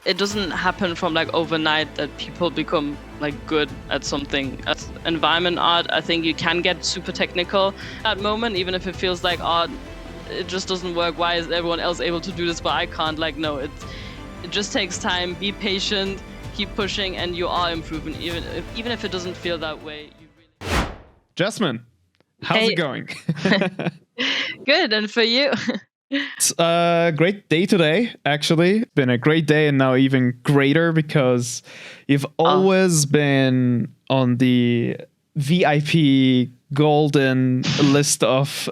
it doesn't happen from like overnight that people become like good at something. As environment art, I think you can get super technical at that moment, even if it feels like art, it just doesn't work. Why is everyone else able to do this but I can't? Like, no, it just takes time. Be patient, keep pushing, and you are improving. Even if it doesn't feel that way, you really. Jasmin, how's it going? Good, and for you? It's a great day today, actually. It's been a great day, and now even greater because you've always been on the VIP golden list of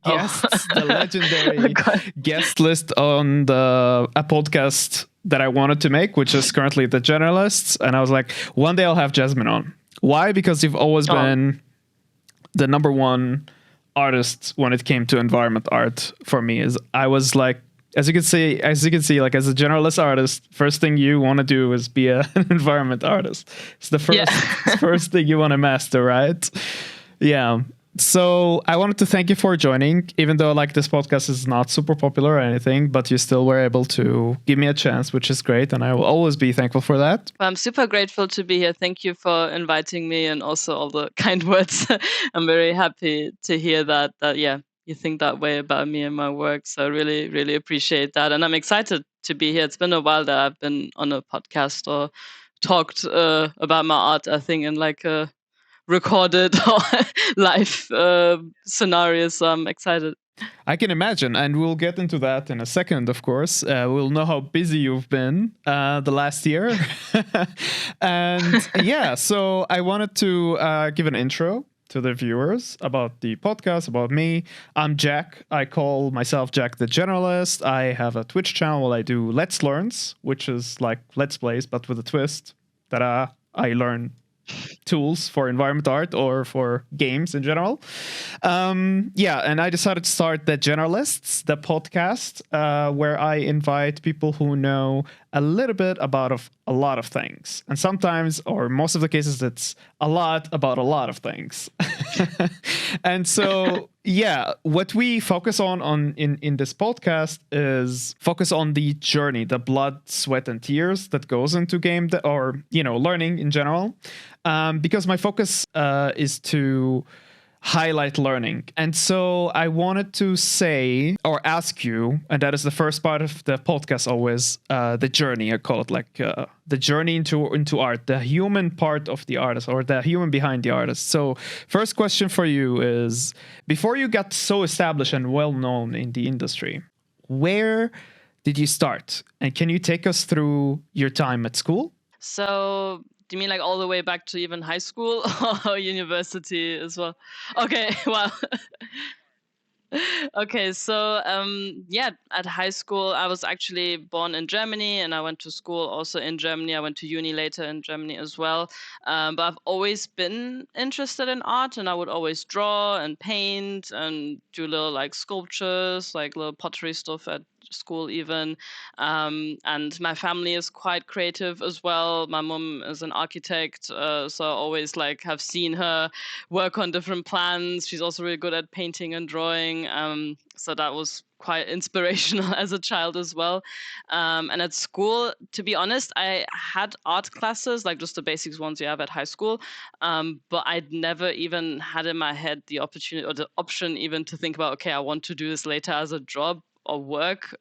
guests, the legendary guest list on a podcast that I wanted to make, which is currently the Generalists. And I was like, one day I'll have Jasmin on. Why? Because you've always been the number one artist when it came to environment art for me. Is I was like, as you can see, like as a generalist artist, first thing you want to do is be an environment artist. It's the first thing you want to master, right? Yeah. So I wanted to thank you for joining, even though like this podcast is not super popular or anything, but you still were able to give me a chance, which is great. And I will always be thankful for that. I'm super grateful to be here. Thank you for inviting me and also all the kind words. I'm very happy to hear that you think that way about me and my work. So I really, really appreciate that. And I'm excited to be here. It's been a while that I've been on a podcast or talked about my art, I think, in like a recorded or live scenarios. So I'm excited. I can imagine, and we'll get into that in a second, of course. We'll know how busy you've been the last year. And yeah, so I wanted to give an intro to the viewers about the podcast, about me. I'm Jack. I call myself Jack the Generalist. I have a Twitch channel where I do Let's Learns, which is like Let's Plays, but with a twist that I learn tools for environment art or for games in general. And I decided to start the Generalists, the podcast, where I invite people who know a little bit about a lot of things. And sometimes, or most of the cases, it's a lot about a lot of things. And so, what we focus on in this podcast is focus on the journey, the blood, sweat, and tears that goes into game or learning in general. Because my focus is to highlight learning. And so I wanted to say or ask you, and that is the first part of the podcast always, the journey. I call it like the journey into art, the human part of the artist or the human behind the artist. So first question for you is, before you got so established and well known in the industry, where did you start? And can you take us through your time at school? So do you mean like all the way back to even high school or university as well? Okay, wow. Okay, so at high school, I was actually born in Germany and I went to school also in Germany. I went to uni later in Germany as well. But I've always been interested in art and I would always draw and paint and do little like sculptures, like little pottery stuff at school even. And my family is quite creative as well. My mom is an architect, so I always like have seen her work on different plans. She's also really good at painting and drawing. So that was quite inspirational as a child as well. And at school, to be honest, I had art classes, like just the basics ones you have at high school. But I'd never even had in my head the opportunity or the option even to think about, okay, I want to do this later as a job or work,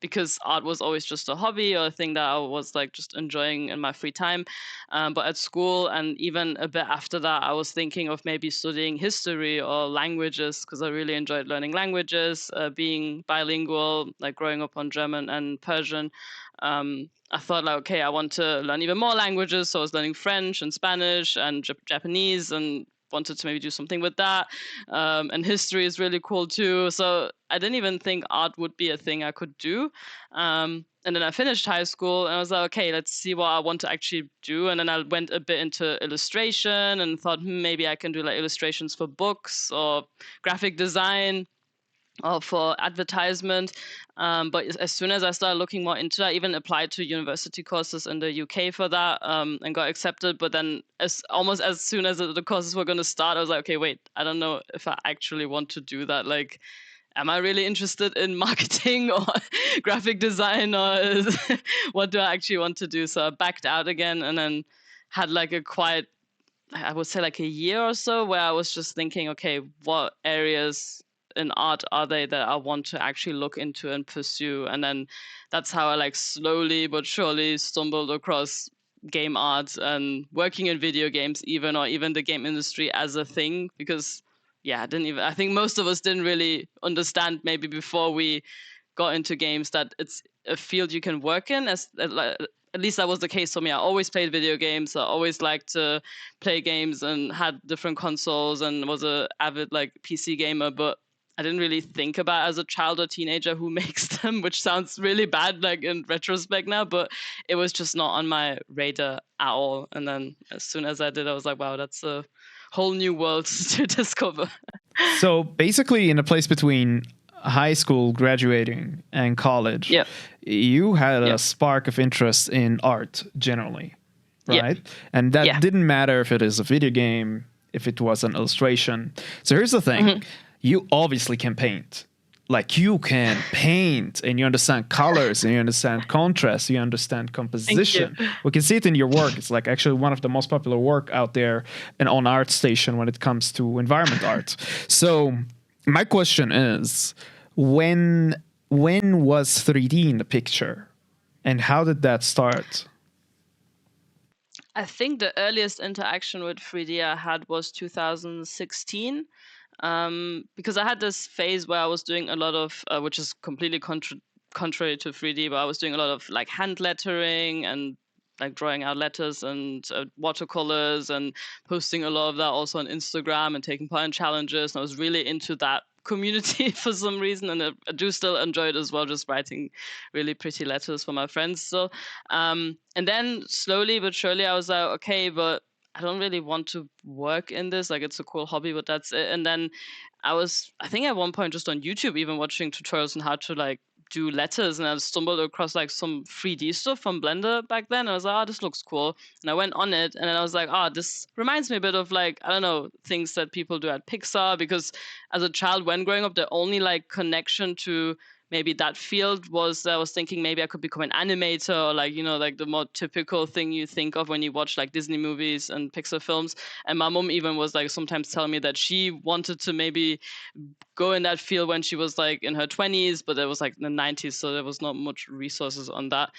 because art was always just a hobby or a thing that I was like just enjoying in my free time. But at school and even a bit after that, I was thinking of maybe studying history or languages because I really enjoyed learning languages, being bilingual, like growing up on German and Persian. I thought like, okay, I want to learn even more languages. So I was learning French and Spanish and Japanese and wanted to maybe do something with that. And history is really cool too. So I didn't even think art would be a thing I could do. And then I finished high school and I was like, okay, let's see what I want to actually do. And then I went a bit into illustration and thought maybe I can do like illustrations for books or graphic design or for advertisement. But as soon as I started looking more into that, I even applied to university courses in the UK for that, and got accepted. But then almost as soon as the courses were going to start, I was like, okay, wait, I don't know if I actually want to do that. Like, am I really interested in marketing or graphic design, or what do I actually want to do? So I backed out again, and then had like a quiet, I would say like a year or so, where I was just thinking, okay, what areas in art are they that I want to actually look into and pursue? And then that's how I like slowly but surely stumbled across game art and working in video games, even, or even the game industry as a thing. Because yeah, I think most of us didn't really understand maybe before we got into games that it's a field you can work in. At least that was the case for me. I always played video games. I always liked to play games and had different consoles and was a avid like PC gamer, but I didn't really think about as a child or teenager who makes them, which sounds really bad like in retrospect now, but it was just not on my radar at all. And then as soon as I did, I was like, wow, that's a whole new world to discover. So basically, in a place between high school, graduating, and college, you had a spark of interest in art generally, right? And that didn't matter if it is a video game, if it was an illustration. So here's the thing. You obviously can paint. Like, you can paint, and you understand colors, and you understand contrast, you understand composition. We can see it in your work. It's like actually one of the most popular work out there and on ArtStation when it comes to environment art. So my question is, when was 3D in the picture, and how did that start? I think the earliest interaction with 3D I had was 2016. Because I had this phase where I was doing a lot of, which is completely contrary to 3D, but I was doing a lot of like hand lettering and like drawing out letters and watercolors, and posting a lot of that also on Instagram and taking part in challenges. And I was really into that community for some reason, and I do still enjoy it as well, just writing really pretty letters for my friends. So, and then slowly but surely I was like, okay, but I don't really want to work in this. Like, it's a cool hobby, but that's it. And then I think at one point just on YouTube, even watching tutorials on how to like do letters, and I stumbled across like some 3D stuff from Blender back then. And I was like, oh, this looks cool. And I went on it, and then I was like, oh, this reminds me a bit of like, I don't know, things that people do at Pixar. Because as a child, when growing up, the only like connection to maybe that field was, I was thinking maybe I could become an animator, or like, you know, like the more typical thing you think of when you watch like Disney movies and Pixar films. And my mom even was like sometimes telling me that she wanted to maybe go in that field when she was like in her 20s, but it was like in the 90s, so there was not much resources on that.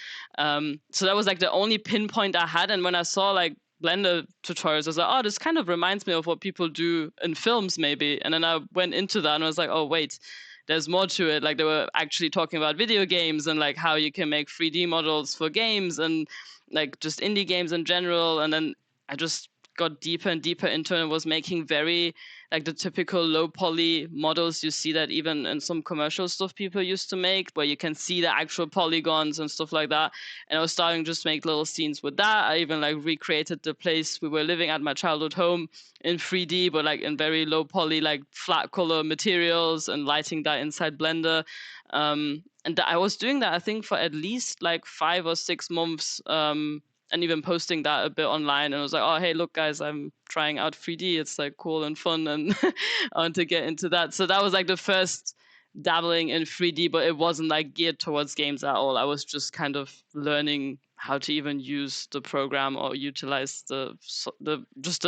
So that was like the only pinpoint I had. And when I saw like Blender tutorials, I was like, oh, this kind of reminds me of what people do in films maybe. And then I went into that and I was like, oh, wait, there's more to it. Like, they were actually talking about video games and like how you can make 3D models for games and like just indie games in general. And then I just got deeper and deeper into it and was making very like the typical low poly models you see that even in some commercial stuff people used to make, where you can see the actual polygons and stuff like that. And I was starting just to make little scenes with that. I even like recreated the place we were living at, my childhood home, in 3D, but like in very low poly, like flat color materials, and lighting that inside Blender. And I was doing that, I think, for at least like 5 or 6 months. And even posting that a bit online, and I was like, oh, hey, look, guys, I'm trying out 3D. It's like cool and fun, and I want to get into that. So that was like the first dabbling in 3D, but it wasn't like geared towards games at all. I was just kind of learning how to even use the program or utilize just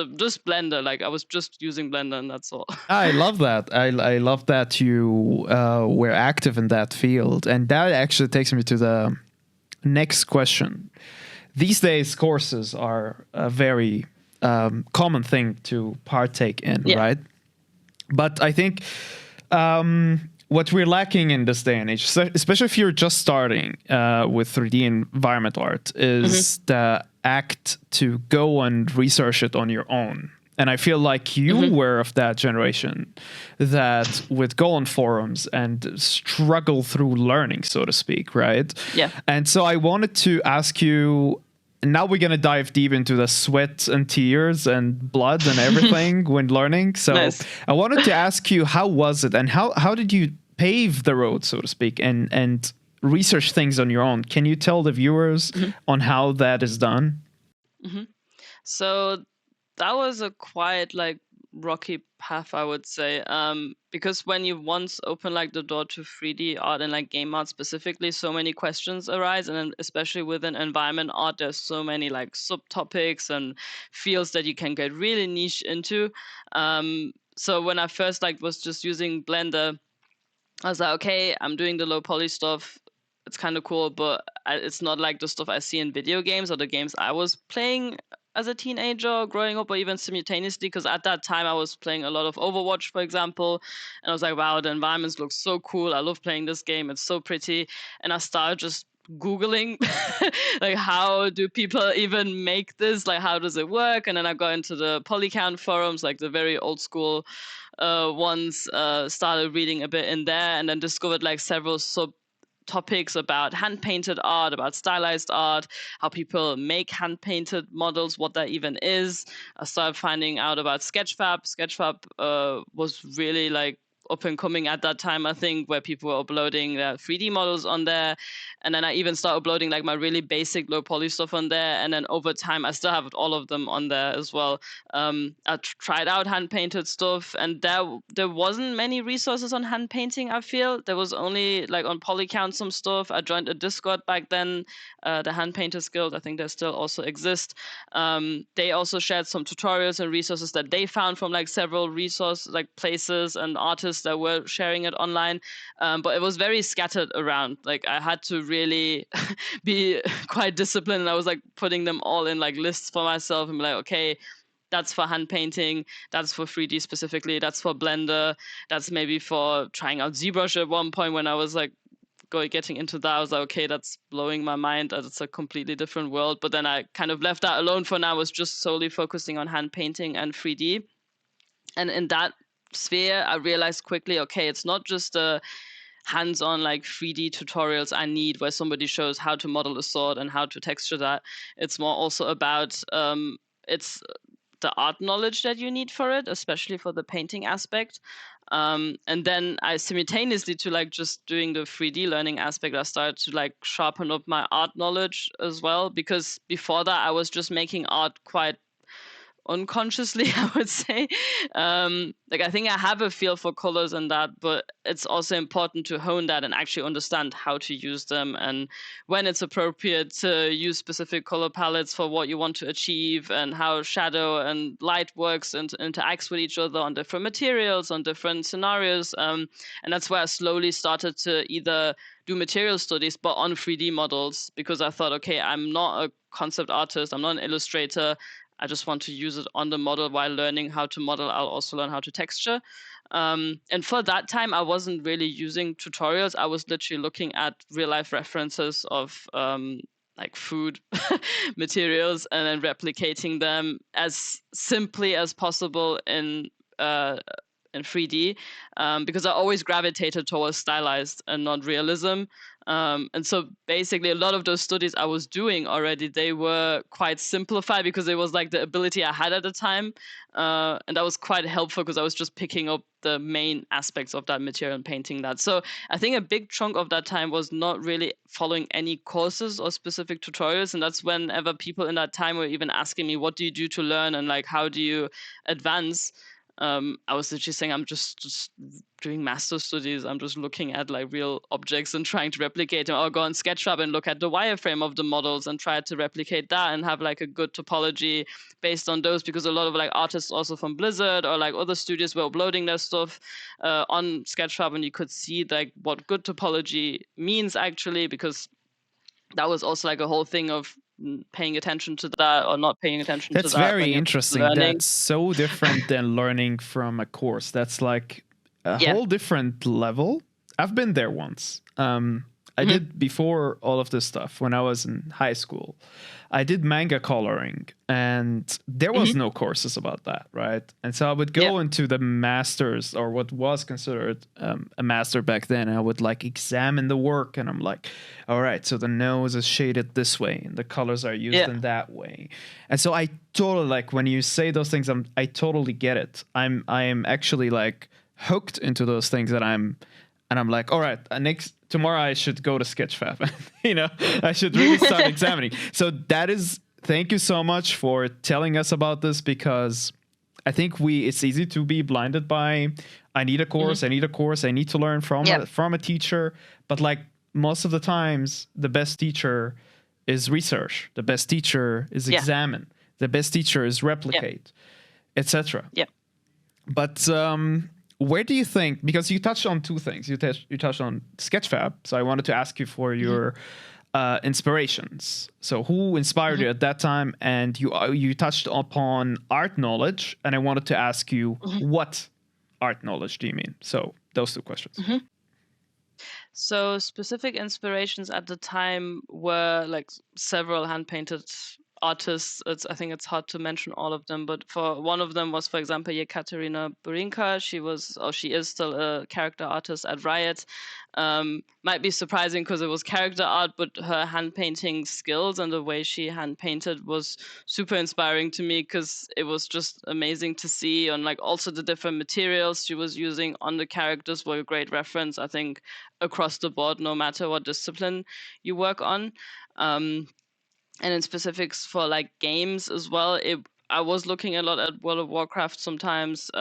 Blender. Like, I was just using Blender, and that's all. I love that. I love that you were active in that field, and that actually takes me to the next question. These days, courses are a very common thing to partake in, right? But I think what we're lacking in this day and age, especially if you're just starting with 3D environment art, is the act to go and research it on your own. And I feel like you were of that generation that would go on forums and struggle through learning, so to speak, right? Yeah. And so I wanted to ask you, now we're going to dive deep into the sweat and tears and blood and everything when learning. So nice. I wanted to ask you, how was it? And how did you pave the road, so to speak, and research things on your own? Can you tell the viewers on how that is done? So that was a quite like rocky path, I would say, because when you once open like the door to 3D art and like game art specifically, so many questions arise, and then especially within environment art, there's so many like subtopics and fields that you can get really niche into. So when I first like was just using Blender, I was like, okay, I'm doing the low poly stuff. It's kind of cool, but it's not like the stuff I see in video games or the games I was playing as a teenager growing up, or even simultaneously, because at that time I was playing a lot of Overwatch, for example, and I was like, wow, the environments look so cool. I love playing this game. It's so pretty. And I started just Googling like, how do people even make this? Like, how does it work? And then I got into the Polycount forums, like the very old school ones, started reading a bit in there, and then discovered like several topics about hand painted art, about stylized art, how people make hand painted models, what that even is. I started finding out about Sketchfab. Sketchfab was really like up and coming at that time, I think, where people were uploading their 3D models on there. And then I even started uploading like my really basic low poly stuff on there. And then over time, I still have all of them on there as well. I tried out hand painted stuff, and there wasn't many resources on hand painting. I feel there was only like on Polycount some stuff. I joined a Discord back then, the Hand Painters Guild. I think they still also exist. They also shared some tutorials and resources that they found from like several resource like places and artists that were sharing it online. But it was very scattered around. Like I had to really be quite disciplined, and I was like putting them all in like lists for myself and be like, okay, that's for hand painting, that's for 3D specifically, that's for Blender, that's maybe for trying out ZBrush at one point when I was like getting into that. I was like, okay, that's blowing my mind. It's a completely different world. But then I kind of left that alone for now. I was just solely focusing on hand painting and 3D. And in that sphere, I realized quickly, okay, it's not just a hands-on like 3D tutorials I need where somebody shows how to model a sword and how to texture that. It's more also about it's the art knowledge that you need for it, especially for the painting aspect. And then I simultaneously to like just doing the 3D learning aspect, I started to like sharpen up my art knowledge as well, because before that I was just making art quite unconsciously, I would say. Like I think I have a feel for colors and that, but it's also important to hone that and actually understand how to use them and when it's appropriate to use specific color palettes for what you want to achieve, and how shadow and light works and interacts with each other on different materials, on different scenarios. And that's where I slowly started to either do material studies, but on 3D models, because I thought, okay, I'm not a concept artist, I'm not an illustrator. I just want to use it on the model. While learning how to model, I'll also learn how to texture. And for that time, I wasn't really using tutorials. I was literally looking at real life references of like food materials and then replicating them as simply as possible in 3D, because I always gravitated towards stylized and not realism. And so basically a lot of those studies I was doing already, they were quite simplified because it was like the ability I had at the time. And that was quite helpful because I was just picking up the main aspects of that material and painting that. So I think a big chunk of that time was not really following any courses or specific tutorials. And that's whenever people in that time were even asking me, what do you do to learn? And like, how do you advance? I was literally saying, I'm just doing master studies. I'm just looking at like real objects and trying to replicate them, or go on SketchUp and look at the wireframe of the models and try to replicate that and have like a good topology based on those, because a lot of like artists also from Blizzard or like other studios were uploading their stuff on SketchUp, and you could see like what good topology means actually, because that was also like a whole thing of paying attention to that or not paying attention to that. That's very interesting. That's so different than learning from a course. That's like a whole different level. I've been there once. I did before all of this stuff when I was in high school. I did manga coloring, and there was no courses about that, right? And so I would go into the masters, or what was considered a master back then, and I would like examine the work, and I'm like, all right, so the nose is shaded this way, and the colors are used in that way. And so I totally, like, when you say those things, I totally get it. I am actually like hooked into those things that I'm like, all right, tomorrow I should go to Sketchfab. You know, I should really start examining. So thank you so much for telling us about this, because I think it's easy to be blinded by, I need a course, I need a course, I need to learn from a teacher. But like most of the times, the best teacher is research. The best teacher is examine. The best teacher is replicate, etc. Yeah. But where do you think, because you touched on two things. You touched on Sketchfab. So I wanted to ask you for your inspirations. So who inspired you at that time? And you touched upon art knowledge, and I wanted to ask you, what art knowledge do you mean? So those two questions. So specific inspirations at the time were like several hand-painted artists. I think it's hard to mention all of them, but for one of them was, for example, Yekaterina Burinka. She is still a character artist at Riot. Might be surprising because it was character art, but her hand painting skills and the way she hand painted was super inspiring to me, because it was just amazing to see. On like also the different materials she was using on the characters were a great reference, I think, across the board, no matter what discipline you work on. And in specifics for like games as well, I was looking a lot at World of Warcraft sometimes,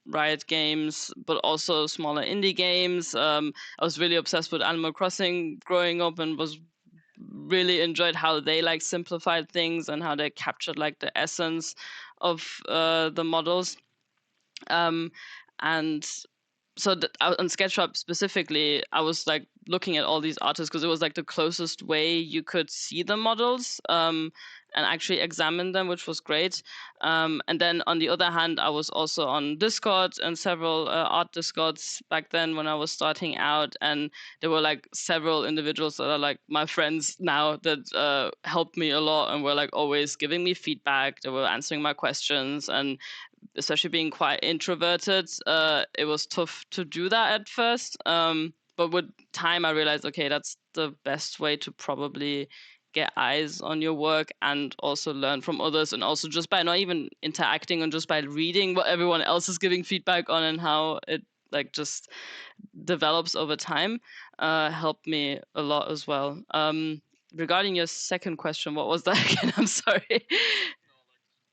Riot games, but also smaller indie games. I was really obsessed with Animal Crossing growing up, and was really enjoyed how they like simplified things and how they captured like the essence of the models. And so on Sketchup specifically, I was like looking at all these artists because it was like the closest way you could see the models and actually examine them, which was great. And then on the other hand, I was also on Discord and several art Discords back then when I was starting out. And there were like several individuals that are like my friends now that helped me a lot and were like always giving me feedback. They were answering my questions, and especially being quite introverted, it was tough to do that at first. But with time, I realized, okay, that's the best way to probably get eyes on your work and also learn from others. And also just by not even interacting and just by reading what everyone else is giving feedback on and how it like just develops over time, helped me a lot as well. Regarding your second question, what was that again? I'm sorry.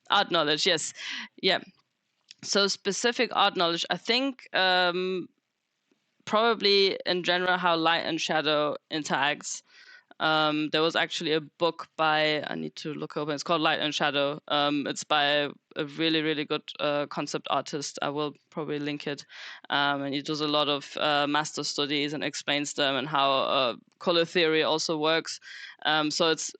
Art knowledge, yes. Yeah. So specific art knowledge, I think probably in general how light and shadow interacts. There was actually a book by, I need to look over, it's called Light and Shadow. It's by a really, really good concept artist. I will probably link it. And he does a lot of master studies and explains them and how color theory also works. So it's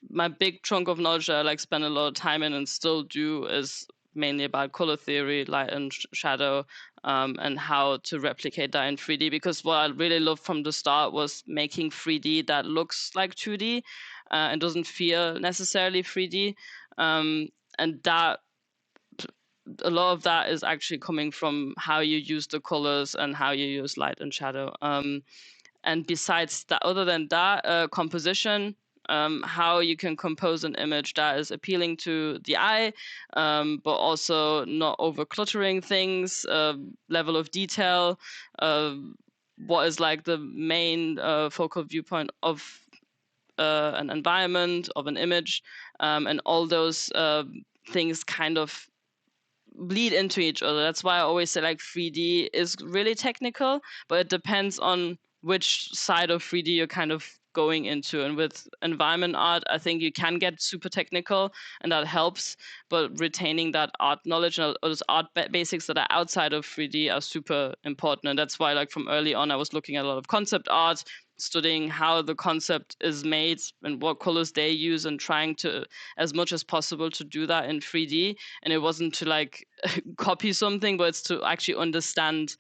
my big chunk of knowledge that I like spend a lot of time in and still do is mainly about color theory, light and shadow, and how to replicate that in 3D. Because what I really loved from the start was making 3D that looks like 2D and doesn't feel necessarily 3D. And that a lot of that is actually coming from how you use the colors and how you use light and shadow. And besides that, other than that, composition, how you can compose an image that is appealing to the eye, but also not over cluttering things, level of detail, what is like the main focal viewpoint of an environment, of an image, and all those things kind of bleed into each other. That's why I always say like 3D is really technical, but it depends on which side of 3D you're kind of going into. And with environment art, I think you can get super technical and that helps, but retaining that art knowledge and those art basics that are outside of 3D are super important. And that's why like from early on, I was looking at a lot of concept art, studying how the concept is made and what colors they use and trying to, as much as possible, to do that in 3D. And it wasn't to like copy something, but it's to actually understand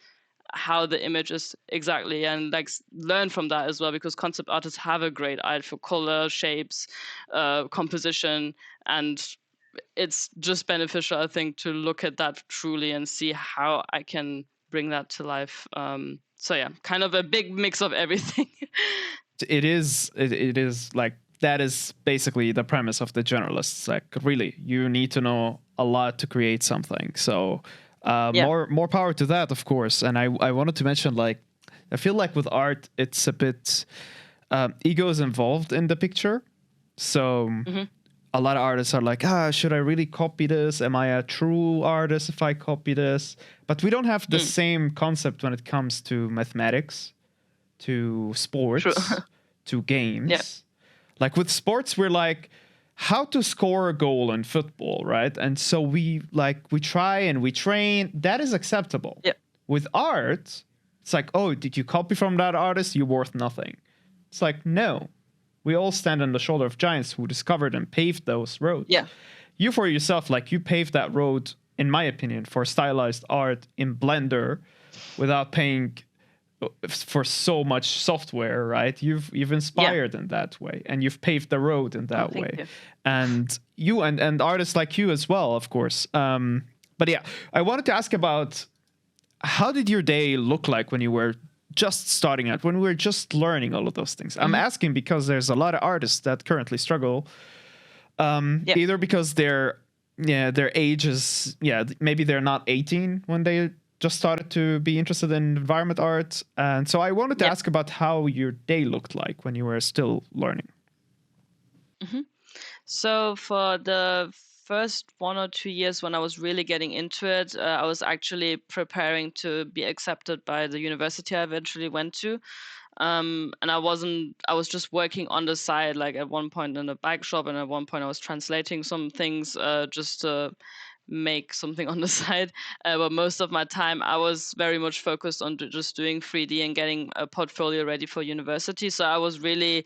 how the image is exactly and like learn from that as well, because concept artists have a great eye for color, shapes, composition, and it's just beneficial, I think, to look at that truly and see how I can bring that to life. So yeah, kind of a big mix of everything. It is like that is basically the premise of the Generalists. Like really, you need to know a lot to create something. So more power to that, of course. And I wanted to mention, like, I feel like with art, it's a bit ego is involved in the picture. So a lot of artists are like, should I really copy this? Am I a true artist if I copy this? But we don't have the same concept when it comes to mathematics, to sports, to games. Yeah. Like with sports, we're like, how to score a goal in football, right? And so we try and we train. That is acceptable. Yeah. With art, it's like, oh, did you copy from that artist? You're worth nothing. It's like, no. We all stand on the shoulder of giants who discovered and paved those roads. Yeah. You for yourself, like you paved that road, in my opinion, for stylized art in Blender without paying for so much software, right? You've inspired in that way, and you've paved the road in that way. You. And you and artists like you as well, of course. But yeah, I wanted to ask about, how did your day look like when you were just starting out, when we were just learning all of those things? I'm asking because there's a lot of artists that currently struggle, either because their age is, maybe they're not 18 when they just started to be interested in environment art. And so I wanted to ask about how your day looked like when you were still learning. So for the first 1 or 2 years when I was really getting into it, I was actually preparing to be accepted by the university I eventually went to. And I was just working on the side, like at one point in a bike shop, and at one point I was translating some things just to make something on the side. But most of my time I was very much focused on just doing 3D and getting a portfolio ready for university. So I was really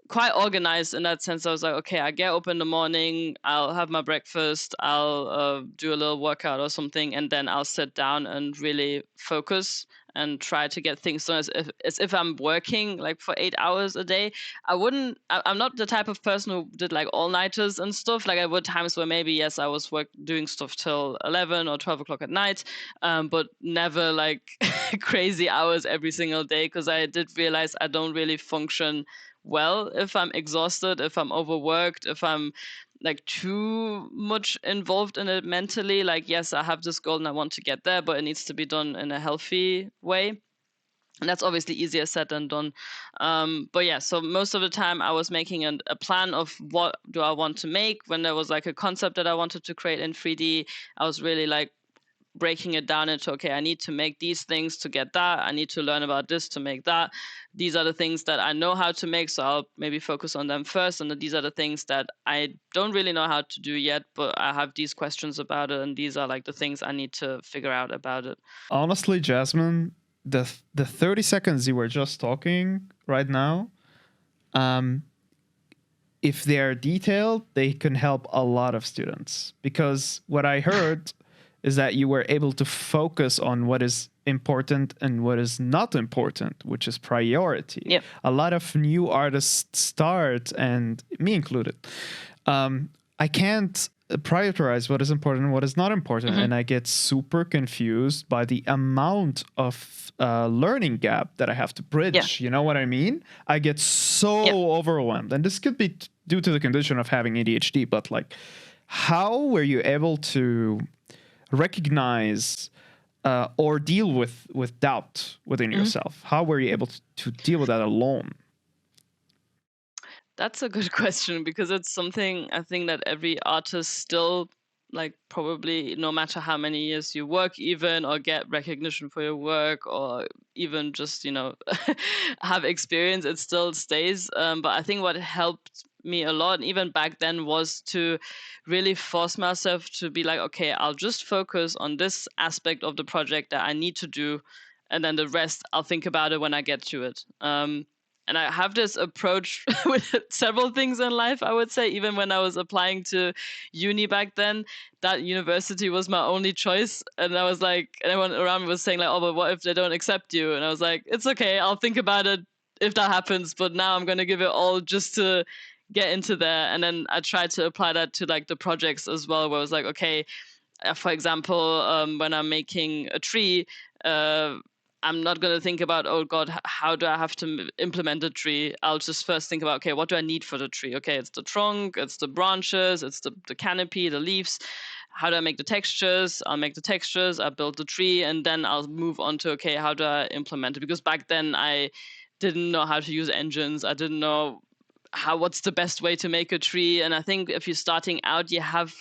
quite organized in that sense. I was like, okay, I get up in the morning, I'll have my breakfast, I'll do a little workout or something, and then I'll sit down and really focus and try to get things done as if I'm working like for 8 hours a day. I'm not the type of person who did like all-nighters and stuff. Like I would times where maybe, yes, I was doing stuff till 11 or 12 o'clock at night, but never like crazy hours every single day, because I did realize I don't really function well if I'm exhausted, if I'm overworked, if I'm like too much involved in it mentally. Like, yes, I have this goal and I want to get there, but it needs to be done in a healthy way. And that's obviously easier said than done. But yeah, so most of the time I was making a plan of what do I want to make. When there was like a concept that I wanted to create in 3D, I was really like breaking it down into, okay, I need to make these things to get that. I need to learn about this to make that. These are the things that I know how to make, so I'll maybe focus on them first. And these are the things that I don't really know how to do yet, but I have these questions about it, and these are like the things I need to figure out about it. Honestly, Jasmin, the 30 seconds you were just talking right now, if they are detailed, they can help a lot of students. Because what I heard is that you were able to focus on what is important and what is not important, which is priority. Yep. A lot of new artists start, and me included, I can't prioritize what is important and what is not important. And I get super confused by the amount of learning gap that I have to bridge. Yeah. You know what I mean? I get so overwhelmed. And this could be due to the condition of having ADHD, but like, how were you able to recognize or deal with doubt within yourself? How were you able to deal with that alone? That's a good question, because it's something I think that every artist still, like, probably no matter how many years you work even, or get recognition for your work, or even just, have experience, it still stays. But I think what helped me a lot, even back then, was to really force myself to be like, okay, I'll just focus on this aspect of the project that I need to do, and then the rest I'll think about it when I get to it. And I have this approach with several things in life, I would say. Even when I was applying to uni back then, that university was my only choice. And I was like, everyone around me was saying like, oh, but what if they don't accept you? And I was like, it's okay, I'll think about it if that happens. But now I'm going to give it all just to get into there. And then I tried to apply that to like the projects as well, where I was like, okay, for example, when I'm making a tree, I'm not going to think about, oh God, how do I have to implement the tree? I'll just first think about, okay, what do I need for the tree? Okay, it's the trunk, it's the branches, it's the canopy, the leaves. How do I make the textures? I'll make the textures, I build the tree, and then I'll move on to, okay, how do I implement it? Because back then I didn't know how to use engines. I didn't know what's the best way to make a tree. And I think if you're starting out, you have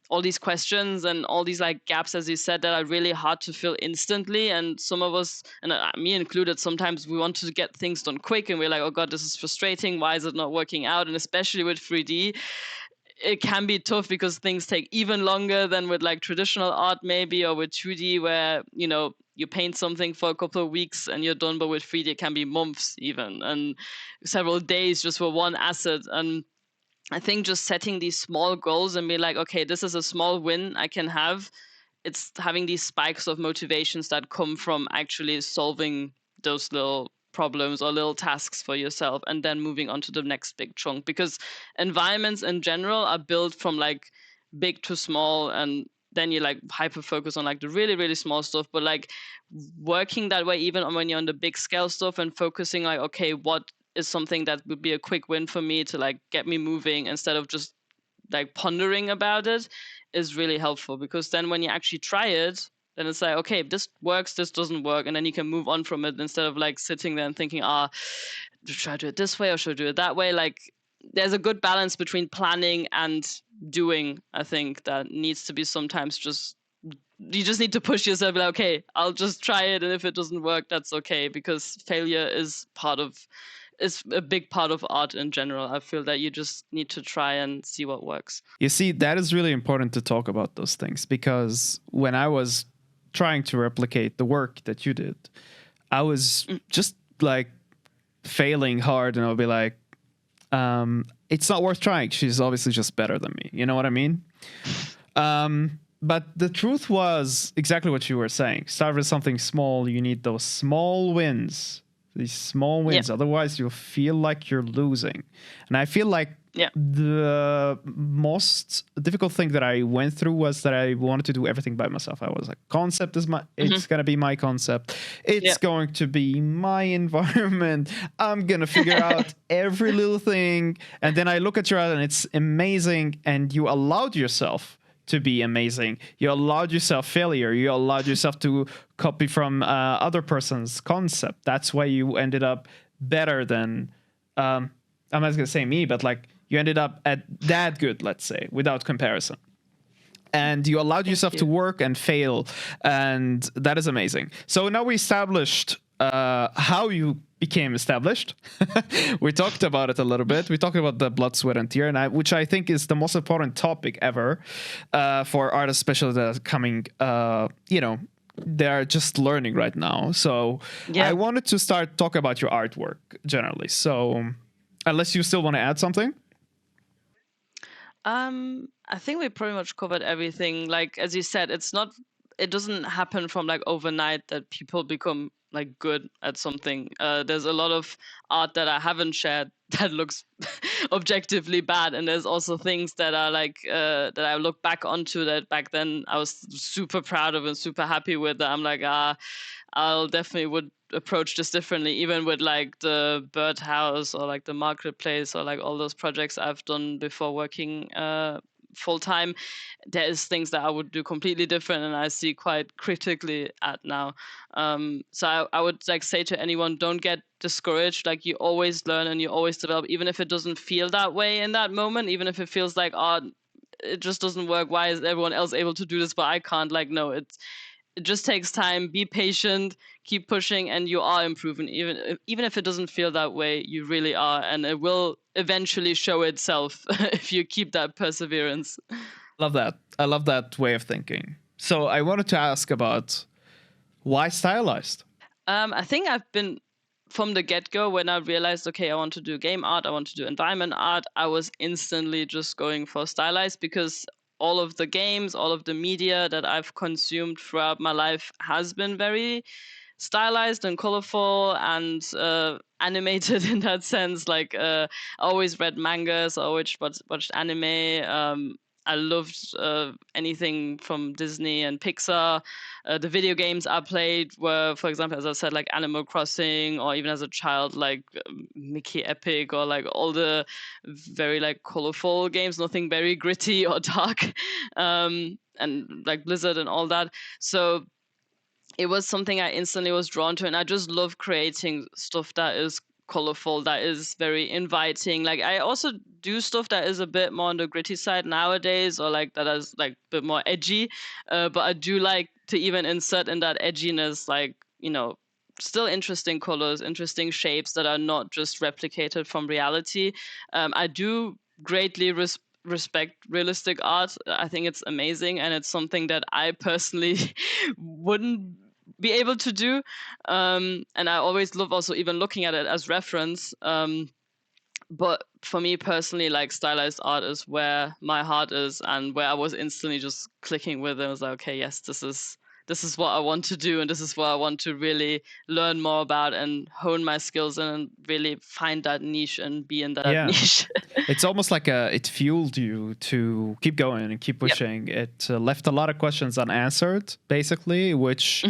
all these questions and all these like gaps, as you said, that are really hard to fill instantly. And some of us, and me included, sometimes we want to get things done quick and we're like, oh god, this is frustrating, why is it not working out? And especially with 3D, it can be tough because things take even longer than with like traditional art maybe, or with 2D, where you paint something for a couple of weeks and you're done. But with 3D it can be months even, and several days just for one asset. And I think just setting these small goals and be like, okay, this is a small win I can have. It's having these spikes of motivations that come from actually solving those little problems or little tasks for yourself, and then moving on to the next big chunk. Because environments in general are built from like big to small, and then you like hyper focus on like the really, really small stuff. But like working that way, even when you're on the big scale stuff, and focusing like, okay, what is something that would be a quick win for me to like get me moving, instead of just like pondering about it, is really helpful. Because then when you actually try it, then it's like, okay, this works, this doesn't work, and then you can move on from it, instead of like sitting there and thinking, should I do it this way or should I do it that way? Like there's a good balance between planning and doing. I think that needs to be sometimes just, you just need to push yourself, like, okay, I'll just try it, and if it doesn't work, that's okay, because failure is a big part of art in general. I feel that you just need to try and see what works. You see, that is really important to talk about those things, because when I was trying to replicate the work that you did, I was just like failing hard, and I'll be like, it's not worth trying. She's obviously just better than me. You know what I mean? But the truth was exactly what you were saying. Start with something small. You need those small wins. These small wins. Yep. Otherwise, you'll feel like you're losing. And I feel like the most difficult thing that I went through was that I wanted to do everything by myself. I was like, concept is it's going to be my concept. It's going to be my environment. I'm going to figure out every little thing. And then I look at your art and it's amazing. And you allowed yourself to be amazing. You allowed yourself failure. You allowed yourself to copy from other person's concept. That's why you ended up better than, I'm not going to say me, but like you ended up at that good, let's say, without comparison. And you allowed yourself to work and fail. And that is amazing. So now we established how you became established. We talked about it a little bit. We talked about the blood, sweat, and tear, which I think is the most important topic ever for artists, especially that are coming, they're just learning right now. So I wanted to start talking about your artwork generally. So unless you still want to add something? I think we pretty much covered everything. Like, as you said, it doesn't happen from like overnight that people become like good at something. There's a lot of art that I haven't shared that looks objectively bad, and there's also things that are like that I look back onto that back then I was super proud of and super happy with. That I'm like, I'll definitely would approach this differently, even with like the birdhouse or like the marketplace or like all those projects I've done before working full time. There is things that I would do completely different, and I see quite critically at now. So I would like say to anyone, don't get discouraged. Like, you always learn and you always develop, even if it doesn't feel that way in that moment, even if it feels like, it just doesn't work. Why is everyone else able to do this but I can't? Like, no, it just takes time. Be patient, keep pushing, and you are improving. Even if it doesn't feel that way, you really are, and it will eventually show itself if you keep that perseverance. Love that. I love that way of thinking. So I wanted to ask about why Stylized? I think I've been, from the get-go, when I realized, okay, I want to do game art, I want to do environment art, I was instantly just going for Stylized, because all of the games, all of the media that I've consumed throughout my life has been very stylized and colorful and animated in that sense. Like, I always read mangas, I always watched anime. I loved anything from Disney and Pixar. The video games I played were, for example, as I said, like Animal Crossing, or even as a child, like Mickey Epic, or like all the very like colorful games, nothing very gritty or dark, and like Blizzard and all that. So it was something I instantly was drawn to, and I just love creating stuff that is colorful, that is very inviting. Like I also do stuff that is a bit more on the gritty side nowadays, or like that is like a bit more edgy. But I do like to even insert in that edginess, like, still interesting colors, interesting shapes that are not just replicated from reality. I do greatly respect realistic art. I think it's amazing, and it's something that I personally wouldn't be able to do. And I always love also even looking at it as reference. But for me personally, like stylized art is where my heart is, and where I was instantly just clicking with it. I was like, okay, yes, this is what I want to do, and this is what I want to really learn more about and hone my skills in, and really find that niche and be in that niche. It's almost like it fueled you to keep going and keep pushing. Yep. It left a lot of questions unanswered, basically, which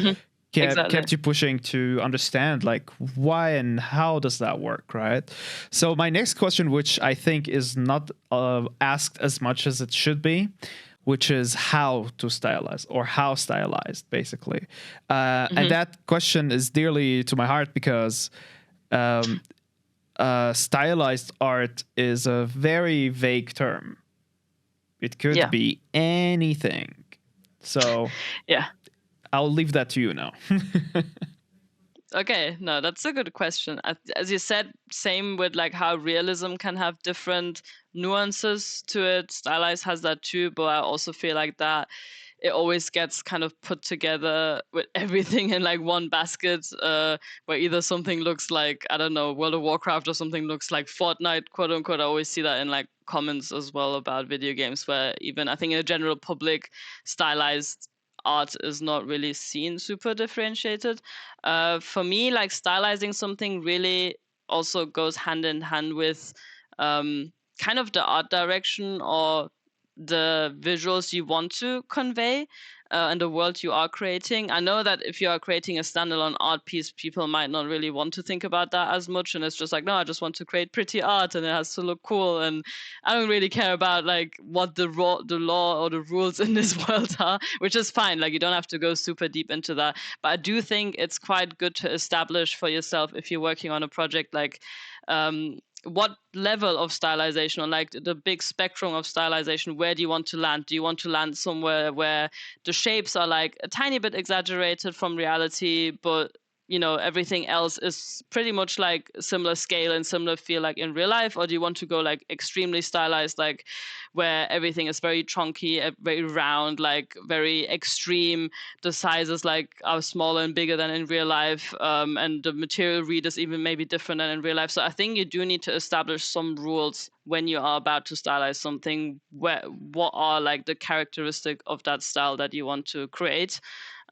kept you pushing to understand, like, why and how does that work, right? So my next question, which I think is not asked as much as it should be, which is how to stylize, or how stylized, basically. And that question is dearly to my heart, because stylized art is a very vague term. It could be anything. So I'll leave that to you now. Okay, no, that's a good question. As you said, same with like how realism can have different nuances to it. Stylized has that too, but I also feel like that it always gets kind of put together with everything in like one basket, where either something looks like, I don't know, World of Warcraft, or something looks like Fortnite, quote unquote. I always see that in like comments as well about video games, where even I think in the general public, stylized art is not really seen super differentiated. For me, like stylizing something really also goes hand in hand with kind of the art direction or the visuals you want to convey and the world you are creating. I know that if you are creating a standalone art piece, people might not really want to think about that as much, and it's just like, no, I just want to create pretty art and it has to look cool, and I don't really care about like what the law or the rules in this world are, which is fine. Like you don't have to go super deep into that, but I do think it's quite good to establish for yourself, if you're working on a project, like what level of stylization, or like the big spectrum of stylization, where do you want to land? Do you want to land somewhere where the shapes are like a tiny bit exaggerated from reality, but everything else is pretty much like similar scale and similar feel like in real life? Or do you want to go like extremely stylized, like where everything is very chunky, very round, like very extreme, the sizes like are smaller and bigger than in real life, and the material read is even maybe different than in real life? So I think you do need to establish some rules when you are about to stylize something, what are like the characteristic of that style that you want to create.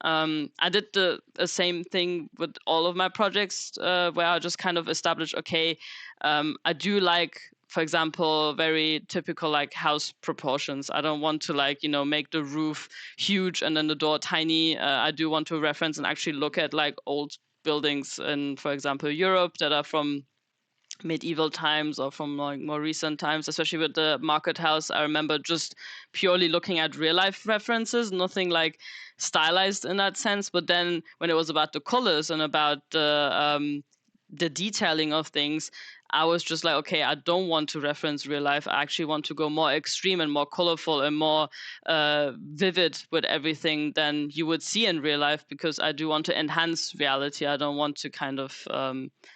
I did the same thing with all of my projects, where I just kind of established, okay, I do like, for example, very typical like house proportions. I don't want to like, make the roof huge and then the door tiny. I do want to reference and actually look at like old buildings in, for example, Europe, that are from medieval times or from like more recent times, especially with the market house. I remember just purely looking at real life references, nothing like stylized in that sense. But then when it was about the colors and about the detailing of things, I was just like, okay, I don't want to reference real life. I actually want to go more extreme and more colorful and more vivid with everything than you would see in real life, because I do want to enhance reality. I don't want to kind of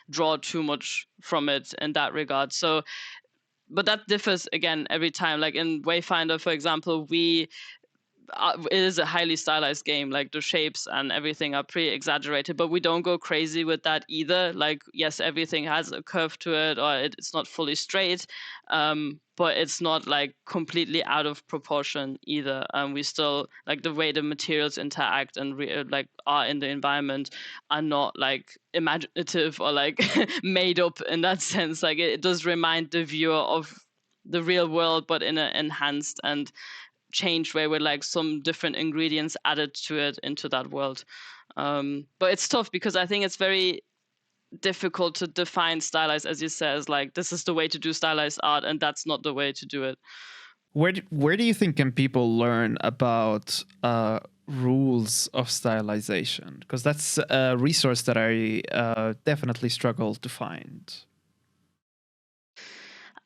draw too much from it in that regard. So, but that differs again every time. Like in Wayfinder, for example, it is a highly stylized game. Like the shapes and everything are pretty exaggerated, but we don't go crazy with that either. Like, yes, everything has a curve to it, or it's not fully straight, but it's not like completely out of proportion either. We still like the way the materials interact and like are in the environment are not like imaginative or like made up in that sense. Like it does remind the viewer of the real world, but in an enhanced and changed way, with like some different ingredients added to it into that world. But it's tough because I think it's very difficult to define stylized, as you said, as like this is the way to do stylized art, and that's not the way to do it. Where do you think can people learn about rules of stylization? Because that's a resource that I definitely struggle to find.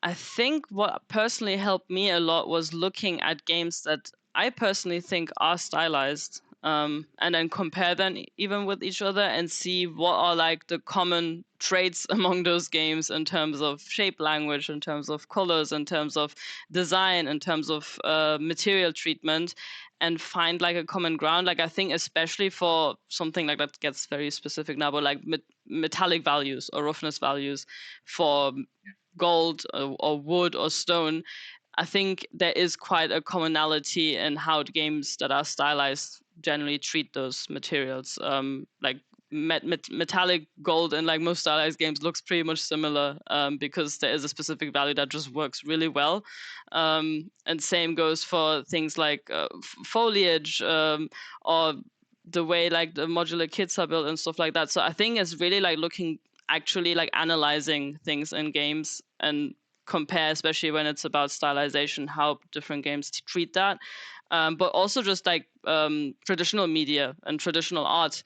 I think what personally helped me a lot was looking at games that I personally think are stylized, and then compare them even with each other and see what are like the common traits among those games in terms of shape language, in terms of colors, in terms of design, in terms of material treatment, and find like a common ground. Like I think especially for something like that gets very specific now, but like metallic values or roughness values for gold or wood or stone, I think there is quite a commonality in how the games that are stylized generally treat those materials. Like metallic gold in like most stylized games looks pretty much similar, because there is a specific value that just works really well. And same goes for things like foliage, or the way like the modular kits are built and stuff like that. So I think it's really like looking, actually like analyzing things in games and compare, especially when it's about stylization, how different games treat that. But also just like traditional media and traditional art.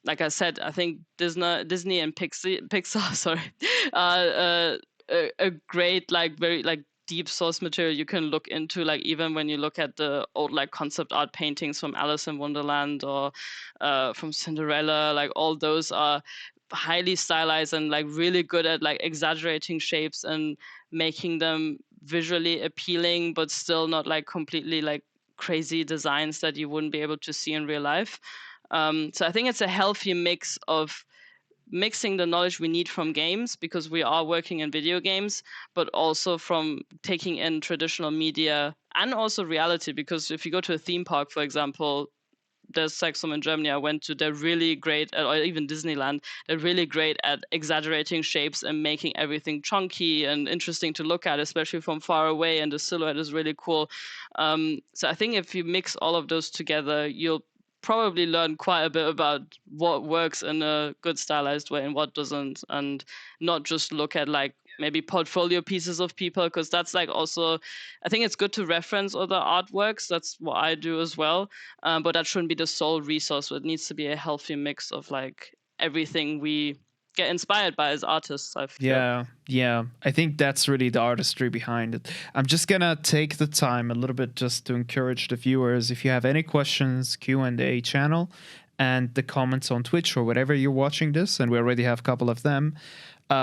Like I said, I think Disney and Pixar, sorry, a great like very like deep source material you can look into. Like even when you look at the old like concept art paintings from Alice in Wonderland or from Cinderella, like all those are highly stylized and like really good at like exaggerating shapes and making them visually appealing, but still not like completely like crazy designs that you wouldn't be able to see in real life. So I think it's a healthy mix of mixing the knowledge we need from games, because we are working in video games, but also from taking in traditional media and also reality. Because if you go to a theme park, for example, there's like some in Germany I went to, they're really great at, or even Disneyland, they're really great at exaggerating shapes and making everything chunky and interesting to look at, especially from far away, and the silhouette is really cool. So I think if you mix all of those together, you'll probably learn quite a bit about what works in a good stylized way and what doesn't, and not just look at like maybe portfolio pieces of people, because that's like also, I think it's good to reference other artworks. That's what I do as well. But that shouldn't be the sole resource. It needs to be a healthy mix of like everything we get inspired by as artists, I feel. Yeah. I think that's really the artistry behind it. I'm just gonna take the time a little bit just to encourage the viewers. If you have any questions, Q&A channel and the comments on Twitch or whatever you're watching this, and we already have a couple of them.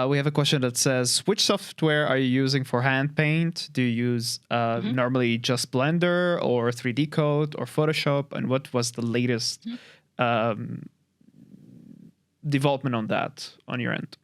We have a question that says, which software are you using for hand paint? Do you use normally just Blender or 3D Code or Photoshop? And what was the latest development on that on your end?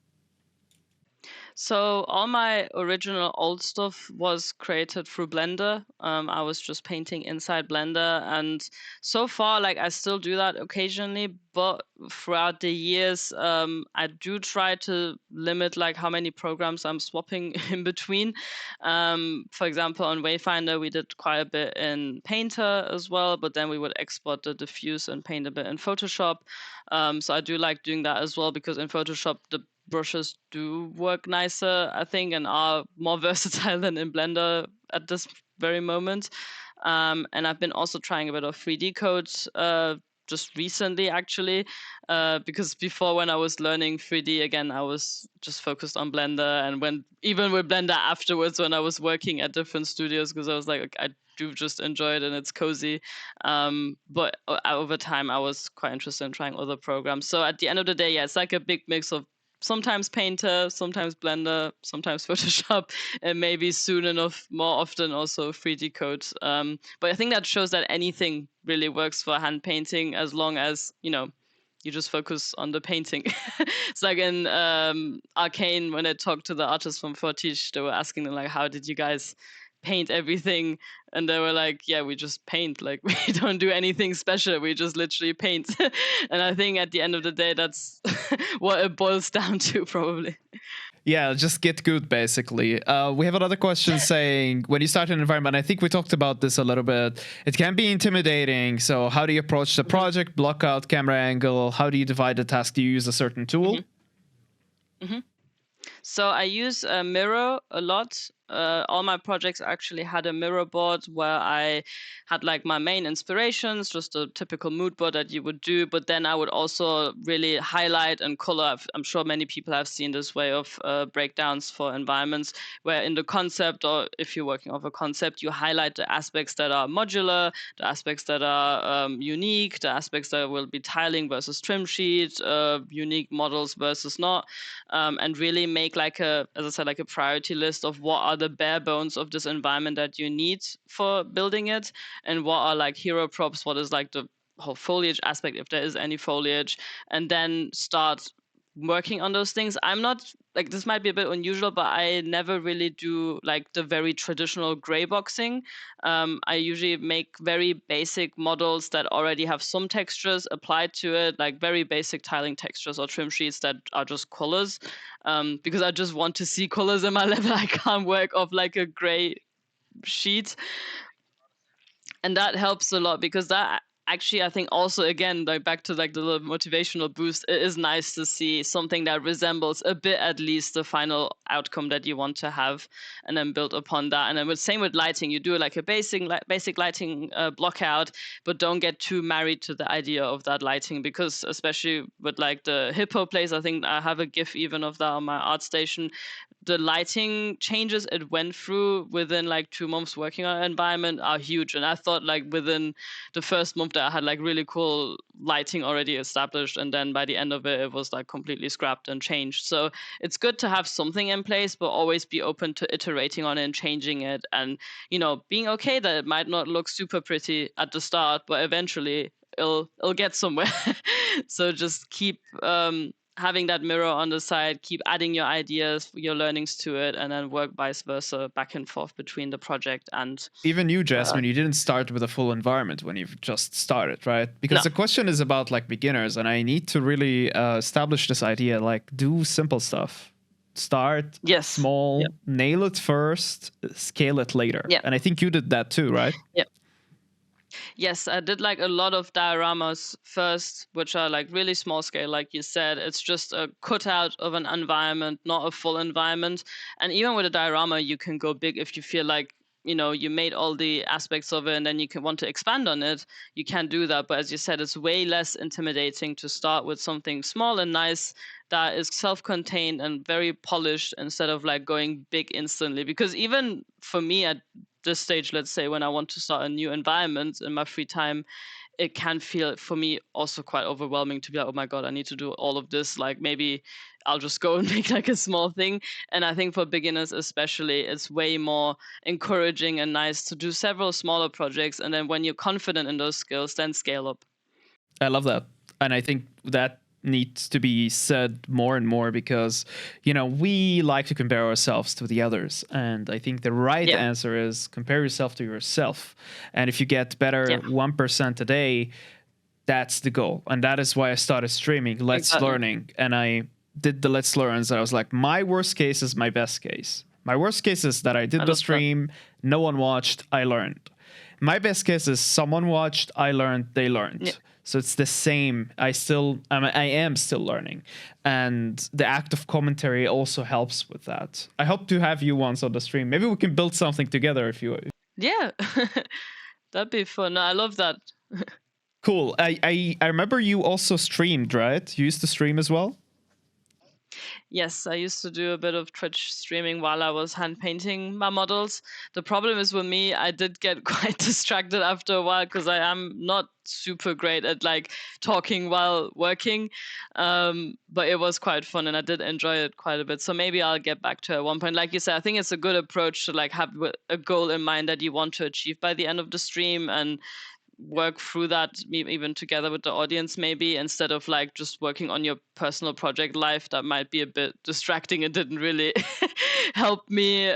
So all my original old stuff was created through Blender. I was just painting inside Blender, and so far, like I still do that occasionally. But throughout the years, I do try to limit like how many programs I'm swapping in between. For example, on Wayfinder, we did quite a bit in Painter as well, but then we would export the diffuse and paint a bit in Photoshop. So I do like doing that as well, because in Photoshop the brushes do work nicer, I think, and are more versatile than in Blender at this very moment. And I've been also trying a bit of 3D code just recently, actually, because before, when I was learning 3D again, I was just focused on Blender, and even with Blender afterwards, when I was working at different studios, because I was like, I do just enjoy it and it's cozy. But over time, I was quite interested in trying other programs. So at the end of the day, yeah, it's like a big mix of sometimes Painter, sometimes Blender, sometimes Photoshop, and maybe soon enough, more often also 3D code. But I think that shows that anything really works for hand painting, as long as, you just focus on the painting. It's like in Arcane, when I talked to the artists from Fortige, they were asking them like, how did you guys paint everything? And they were like, yeah, we just paint. Like, we don't do anything special, we just literally paint. And I think at the end of the day, that's what it boils down to, probably. Yeah, just get good, basically. We have another question saying, when you start an environment, I think we talked about this a little bit, it can be intimidating. So how do you approach the project, block out camera angle? How do you divide the task? Do you use a certain tool? So I use Miro a lot. all my projects actually had a mirror board where I had like my main inspirations, just a typical mood board that you would do. But then I would also really highlight and color. I'm sure many people have seen this way of breakdowns for environments, where in the concept, or if you're working off a concept, you highlight the aspects that are modular, the aspects that are unique, the aspects that will be tiling versus trim sheet, unique models versus not, and really make like as I said, like a priority list of what are the bare bones of this environment that you need for building it, and what are like hero props, what is like the whole foliage aspect, if there is any foliage, and then start working on those things. I'm not like, this might be a bit unusual, but I never really do like the very traditional gray boxing. I usually make very basic models that already have some textures applied to it, like very basic tiling textures or trim sheets that are just colors, because I just want to see colors in my level. I can't work off like a gray sheet. And that helps a lot, because that actually, I think also, again, like back to like the little motivational boost, it is nice to see something that resembles a bit at least the final outcome that you want to have, and then build upon that. And then same with lighting, you do like a basic lighting block out, but don't get too married to the idea of that lighting, because especially with like the hippo place, I think I have a GIF even of that on my art station. The lighting changes it went through within like 2 months working on an environment are huge. And I thought like within the first month that I had like really cool lighting already established, and then by the end of it, it was like completely scrapped and changed. So it's good to have something in place, but always be open to iterating on it and changing it, and being okay that it might not look super pretty at the start, but eventually it'll get somewhere. So just keep having that mirror on the side, keep adding your ideas, your learnings to it, and then work vice versa back and forth between the project and... Even you, Jasmin, you didn't start with a full environment when you've just started, right? Because No. the question is about like beginners, and I need to really establish this idea, like do simple stuff. Start Yes. small, Yep. nail it first, scale it later. Yep. And I think you did that too, right? Yep. Yes, I did like a lot of dioramas first, which are like really small scale, like you said. It's just a cutout of an environment, not a full environment. And even with a diorama, you can go big if you feel like, you made all the aspects of it and then you can want to expand on it. You can do that. But as you said, it's way less intimidating to start with something small and nice that is self-contained and very polished, instead of like going big instantly. Because even for me at this stage, let's say when I want to start a new environment in my free time, it can feel for me also quite overwhelming to be like, oh my God, I need to do all of this. Like maybe I'll just go and make like a small thing. And I think for beginners especially, it's way more encouraging and nice to do several smaller projects. And then when you're confident in those skills, then scale up. I love that. And I think that needs to be said more and more, because we like to compare ourselves to the others, and I think the right answer is compare yourself to yourself. And if you get better 1% a day, that's the goal. And that is why I started streaming Let's Learning, and I did the Let's Learns. I was like, my worst case is my best case. My worst case is that I did the stream, no one watched, I learned. My best case is someone watched, I learned, they learned. So it's the same. I am still learning. And the act of commentary also helps with that. I hope to have you once on the stream. Maybe we can build something together if you... Yeah, that'd be fun. I love that. Cool. I remember you also streamed, right? You used to stream as well? Yes, I used to do a bit of Twitch streaming while I was hand painting my models. The problem is with me, I did get quite distracted after a while, because I am not super great at like talking while working. But it was quite fun and I did enjoy it quite a bit. So maybe I'll get back to it at one point. Like you said, I think it's a good approach to like have a goal in mind that you want to achieve by the end of the stream, and work through that even together with the audience, maybe, instead of like just working on your personal project life. That might be a bit distracting. It didn't really help me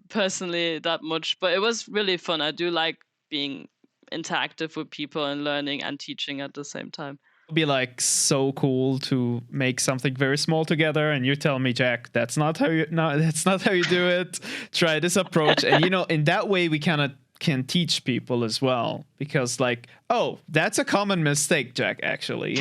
personally that much, but it was really fun. I do like being interactive with people and learning and teaching at the same time. It'd be like so cool to make something very small together, and you tell me, Jack, that's not how you do it. Try this approach. And in that way we kind of can teach people as well, because like, oh, that's a common mistake, Jack, actually,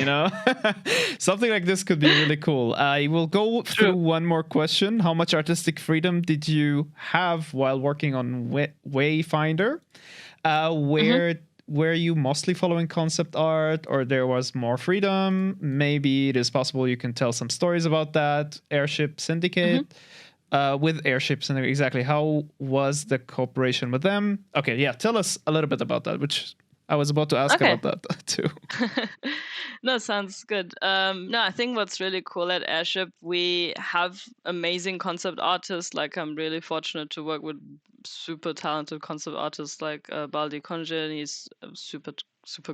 something like this could be really cool. I will go through one more question. How much artistic freedom did you have while working on Wayfinder? Were you mostly following concept art, or there was more freedom? Maybe it is possible you can tell some stories about that. Airship Syndicate. With Airship Syndicate, exactly. How was the cooperation with them? Okay, yeah, tell us a little bit about that, which I was about to ask about that too. No, sounds good. No, I think what's really cool at Airship, we have amazing concept artists. Like, I'm really fortunate to work with super talented concept artists like Baldi Konjin. He's super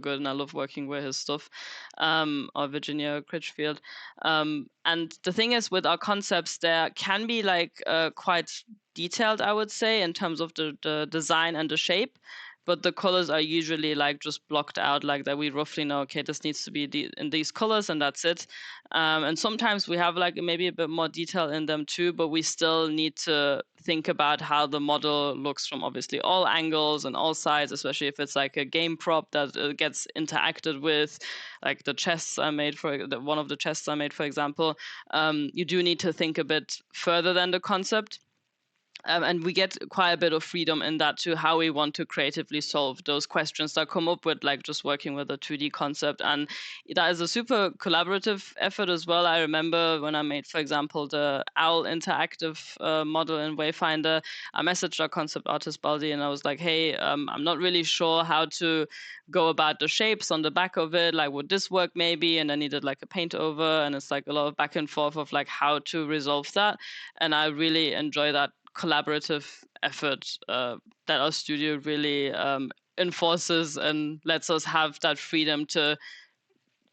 good, and I love working with his stuff. Or Virginia Critchfield. And the thing is, with our concepts, there can be like quite detailed, I would say, in terms of the design and the shape. But the colors are usually like just blocked out, like that we roughly know, okay, this needs to be in these colors, and that's it. And sometimes we have like maybe a bit more detail in them too, but we still need to think about how the model looks from obviously all angles and all sides, especially if it's like a game prop that gets interacted with, like the chests I made one of the chests I made, for example. You do need to think a bit further than the concept. And we get quite a bit of freedom in that too, how we want to creatively solve those questions that come up with like just working with a 2D concept. And that is a super collaborative effort as well. I remember when I made, for example, the owl interactive model in Wayfinder, I messaged our concept artist Baldi, and I was like, hey, I'm not really sure how to go about the shapes on the back of it. Like, would this work maybe? And I needed like a paint over, and it's like a lot of back and forth of like how to resolve that. And I really enjoy that collaborative effort that our studio really enforces and lets us have that freedom to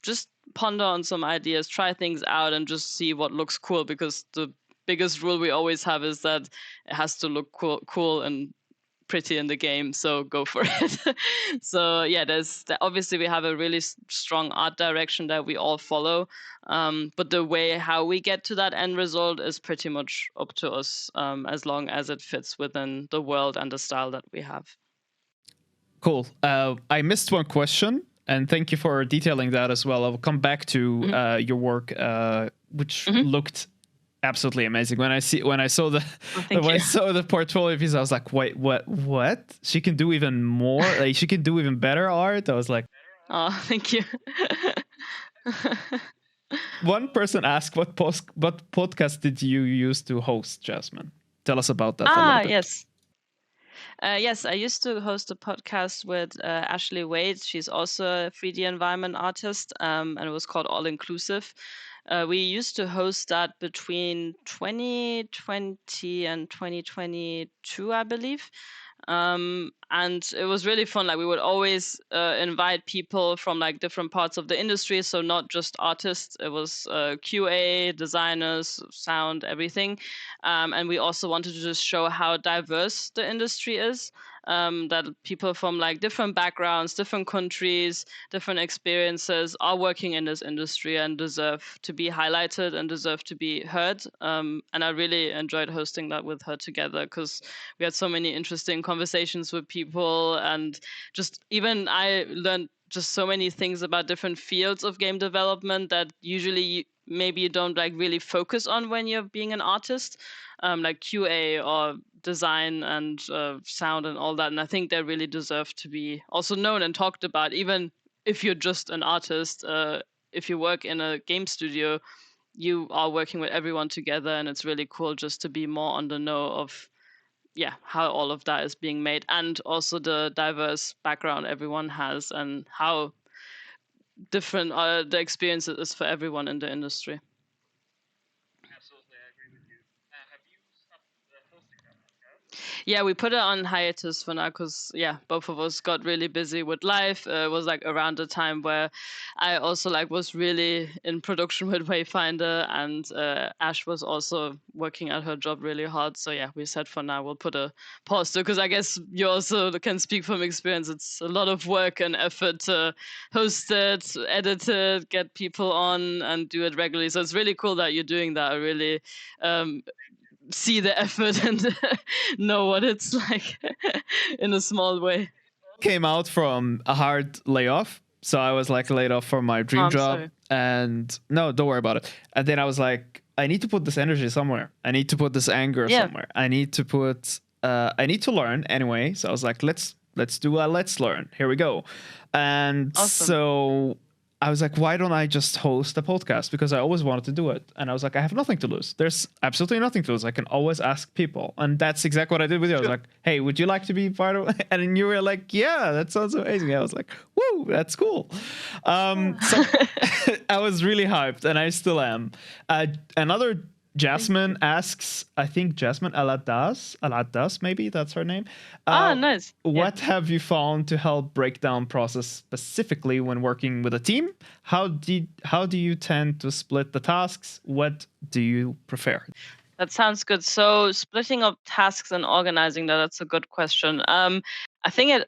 just ponder on some ideas, try things out, and just see what looks cool. Because the biggest rule we always have is that it has to look cool and pretty in the game, so go for it. So yeah, obviously we have a really strong art direction that we all follow, but the way how we get to that end result is pretty much up to us, as long as it fits within the world and the style that we have. Cool. I missed one question, and thank you for detailing that as well. I'll come back to your work, which looked absolutely amazing. When I saw the portfolio piece, I was like, wait, what? She can do even more. Like, she can do even better art. I was like, oh, thank you. One person asked, what podcast did you use to host, Jasmin? Tell us about that a little bit. Yes. Yes, I used to host a podcast with Ashley Wade. She's also a 3D environment artist, and it was called All Inclusive. We used to host that between 2020 and 2022, I believe. And it was really fun. Like, we would always invite people from like different parts of the industry, so not just artists. It was QA, designers, sound, everything. And we also wanted to just show how diverse the industry is. That people from like different backgrounds, different countries, different experiences are working in this industry and deserve to be highlighted and deserve to be heard. And I really enjoyed hosting that with her together, because we had so many interesting conversations with people, and just even I learned just so many things about different fields of game development that usually maybe you don't like really focus on when you're being an artist, like QA or design and sound and all that. And I think they really deserve to be also known and talked about, even if you're just an artist. If you work in a game studio, you are working with everyone together, and it's really cool just to be more on the know of how all of that is being made, and also the diverse background everyone has, and how different the experience is for everyone in the industry. Yeah, we put it on hiatus for now because both of us got really busy with life. It was like around the time where I also like was really in production with Wayfinder, and Ash was also working at her job really hard. So yeah, we said for now we'll put a pause to, because I guess you also can speak from experience. It's a lot of work and effort to host it, edit it, get people on, and do it regularly. So it's really cool that you're doing that. I really see the effort and know what it's like in a small way. Came out from a hard layoff. So I was like laid off from my dream I'm job. sorry. And no, don't worry about it. And then I was like, I need to put this energy somewhere. I need to put this anger somewhere. I need to learn anyway. So I was like, let's do a let's learn. Here we go. And Awesome. so I was like, why don't I just host a podcast? Because I always wanted to do it. And I was like, I have nothing to lose. There's absolutely nothing to lose. I can always ask people. And that's exactly what I did with you. I was like, hey, would you like to be part of it? And then you were like, yeah, that sounds amazing. I was like, woo, that's cool. So I was really hyped, and I still am. Another Jasmin asks, I think Jasmin Aladas, maybe that's her name. Nice. What have you found to help break down process specifically when working with a team? How do you tend to split the tasks? What do you prefer? That sounds good. So splitting up tasks and organizing that's a good question. I think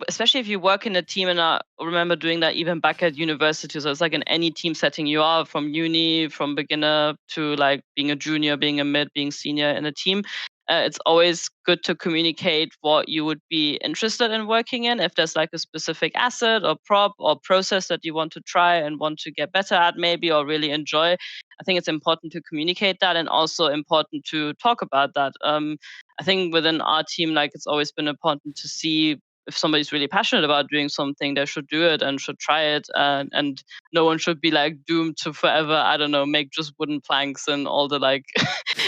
especially if you work in a team, and I remember doing that even back at university. So it's like in any team setting you are, from uni, from beginner to like being a junior, being a mid, being senior in a team. It's always good to communicate what you would be interested in working in. If there's like a specific asset or prop or process that you want to try and want to get better at, maybe, or really enjoy, I think it's important to communicate that, and also important to talk about that. I think within our team, like, it's always been important to see if somebody's really passionate about doing something, they should do it and should try it. And no one should be like doomed to forever, I don't know, make just wooden planks and all the like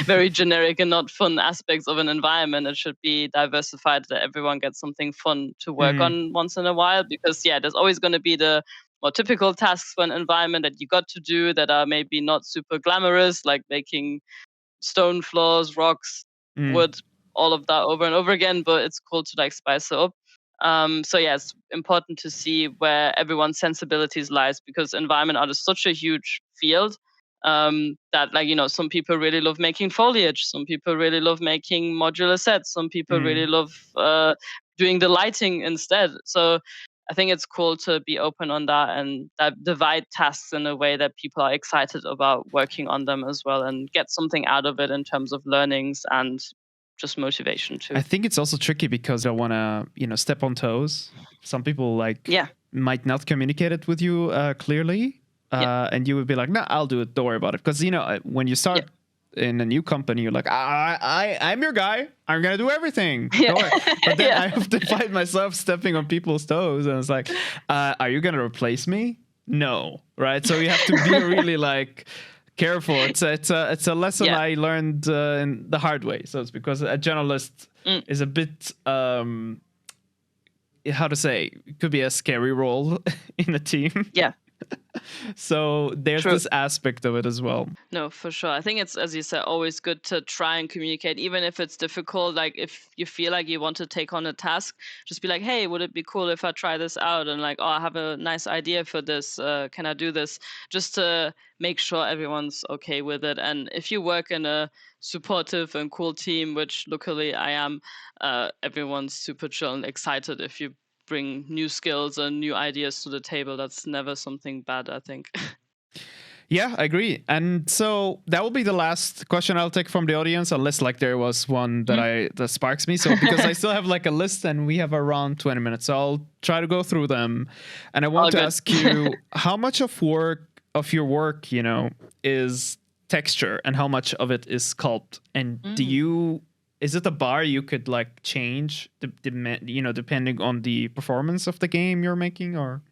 very generic and not fun aspects of an environment. It should be diversified, that everyone gets something fun to work on once in a while. Because there's always going to be the more typical tasks for an environment that you got to do that are maybe not super glamorous, like making stone floors, rocks, wood, all of that over and over again, but it's cool to like spice it up. So it's important to see where everyone's sensibilities lies, because environment art is such a huge field, that, like, some people really love making foliage, some people really love making modular sets, some people really love doing the lighting instead. So I think it's cool to be open on that, and that divide tasks in a way that people are excited about working on them as well, and get something out of it in terms of learnings and just motivation too. I think it's also tricky because I want to, step on toes. Some people might not communicate it with you clearly, and you would be like, "No, I'll do it. Don't worry about it." Because when you start in a new company, you're like, I'm your guy. I'm gonna do everything. Don't worry. But then I have to find myself stepping on people's toes, and it's like, are you gonna replace me? No, right? So you have to be really like careful. It's a lesson I learned in the hard way. So it's because a generalist is a bit how to say, it could be a scary role in a team. So there's this aspect of it as well. No, for sure. I think it's, as you said, always good to try and communicate, even if it's difficult. Like, if you feel like you want to take on a task, just be like, hey, would it be cool if I try this out? And like, oh, I have a nice idea for this. Can I do this? Just to make sure everyone's okay with it. And if you work in a supportive and cool team, which luckily I am, everyone's super chill and excited if you bring new skills and new ideas to the table. That's never something bad, I think. Yeah, I agree. And so that will be the last question I'll take from the audience, unless like there was one that sparks me. So because I still have like a list and we have around 20 minutes, so I'll try to go through them. And I want to ask you, how much of your work, is texture, and how much of it is sculpt? And is it a bar you could like change, depending on the performance of the game you're making, or?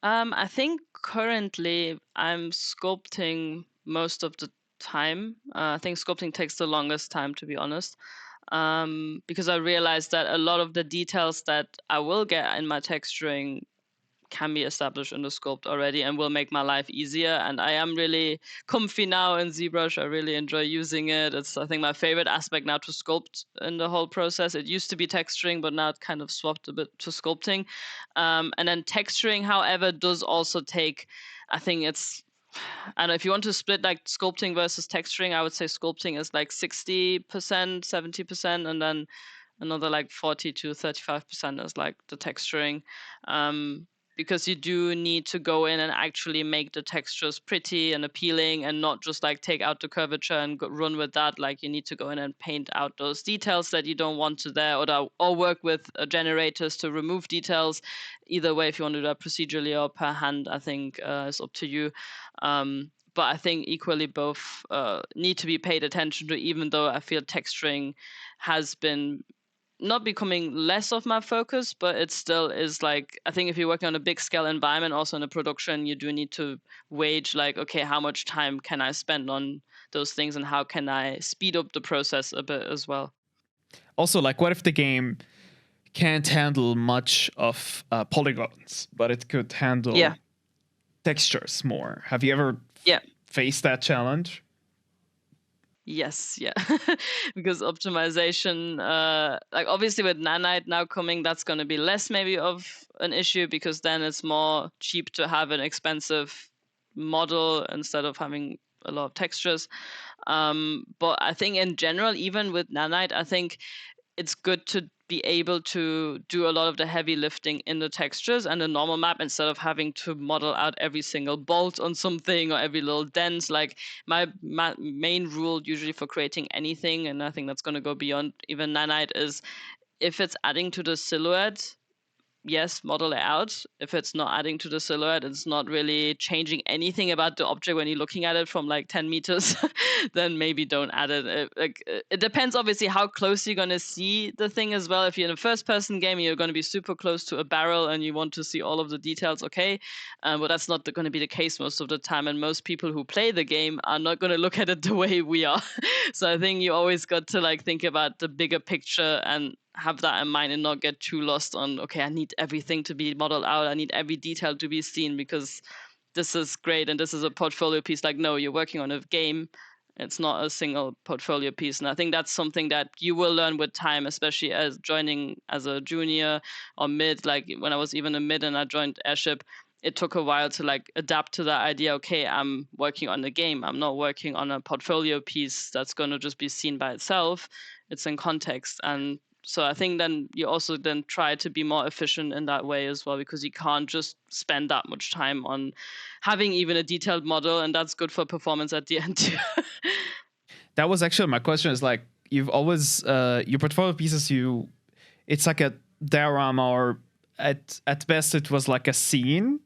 I think currently I'm sculpting most of the time. I think sculpting takes the longest time, to be honest, because I realized that a lot of the details that I will get in my texturing can be established in the sculpt already and will make my life easier. And I am really comfy now in ZBrush. I really enjoy using it. It's, I think, my favorite aspect now to sculpt in the whole process. It used to be texturing, but now it kind of swapped a bit to sculpting. And then texturing, however, does also take, I think it's, I don't know, if you want to split like sculpting versus texturing, I would say sculpting is like 60%, 70%, and then another like 40 to 35% is like the texturing. because you do need to go in and actually make the textures pretty and appealing, and not just like take out the curvature and run with that. Like you need to go in and paint out those details that you don't want to there, or work with generators to remove details. Either way, if you want to do that procedurally or per hand, I think it's up to you. But I think equally both need to be paid attention to, even though I feel texturing has been not becoming less of my focus, but it still is like, I think if you're working on a big scale environment, also in a production, you do need to wage like, okay, how much time can I spend on those things, and how can I speed up the process a bit as well? Also, like, what if the game can't handle much of polygons, but it could handle textures more? Have you ever faced that challenge? Yes, yeah. Because optimization, like obviously with nanite now coming, that's going to be less maybe of an issue, because then it's more cheap to have an expensive model instead of having a lot of textures. But I think in general, even with nanite, I think it's good to be able to do a lot of the heavy lifting in the textures and the normal map, instead of having to model out every single bolt on something or every little dent. Like my main rule usually for creating anything, and I think that's going to go beyond even nanite, is if it's adding to the silhouette, yes, model it out. If it's not adding to the silhouette, it's not really changing anything about the object when you're looking at it from like 10 meters, then maybe don't add it. It depends, obviously, how close you're going to see the thing as well. If you're in a first-person game, you're going to be super close to a barrel and you want to see all of the details, okay. But that's not going to be the case most of the time. And most people who play the game are not going to look at it the way we are. So I think you always got to like think about the bigger picture and have that in mind, and not get too lost on, okay, I need everything to be modeled out, I need every detail to be seen because this is great and this is a portfolio piece. Like, no, you're working on a game, it's not a single portfolio piece. And I think that's something that you will learn with time, especially as joining as a junior or mid. Like when I was even a mid and I joined Airship, it took a while to like adapt to that idea. Okay, I'm working on a game, I'm not working on a portfolio piece that's going to just be seen by itself, it's in context. And so I think then you also then try to be more efficient in that way as well, because you can't just spend that much time on having even a detailed model, and that's good for performance at the end too. That was actually my question, is like, you've always your portfolio pieces, it's like a diorama, or at best it was like a scene,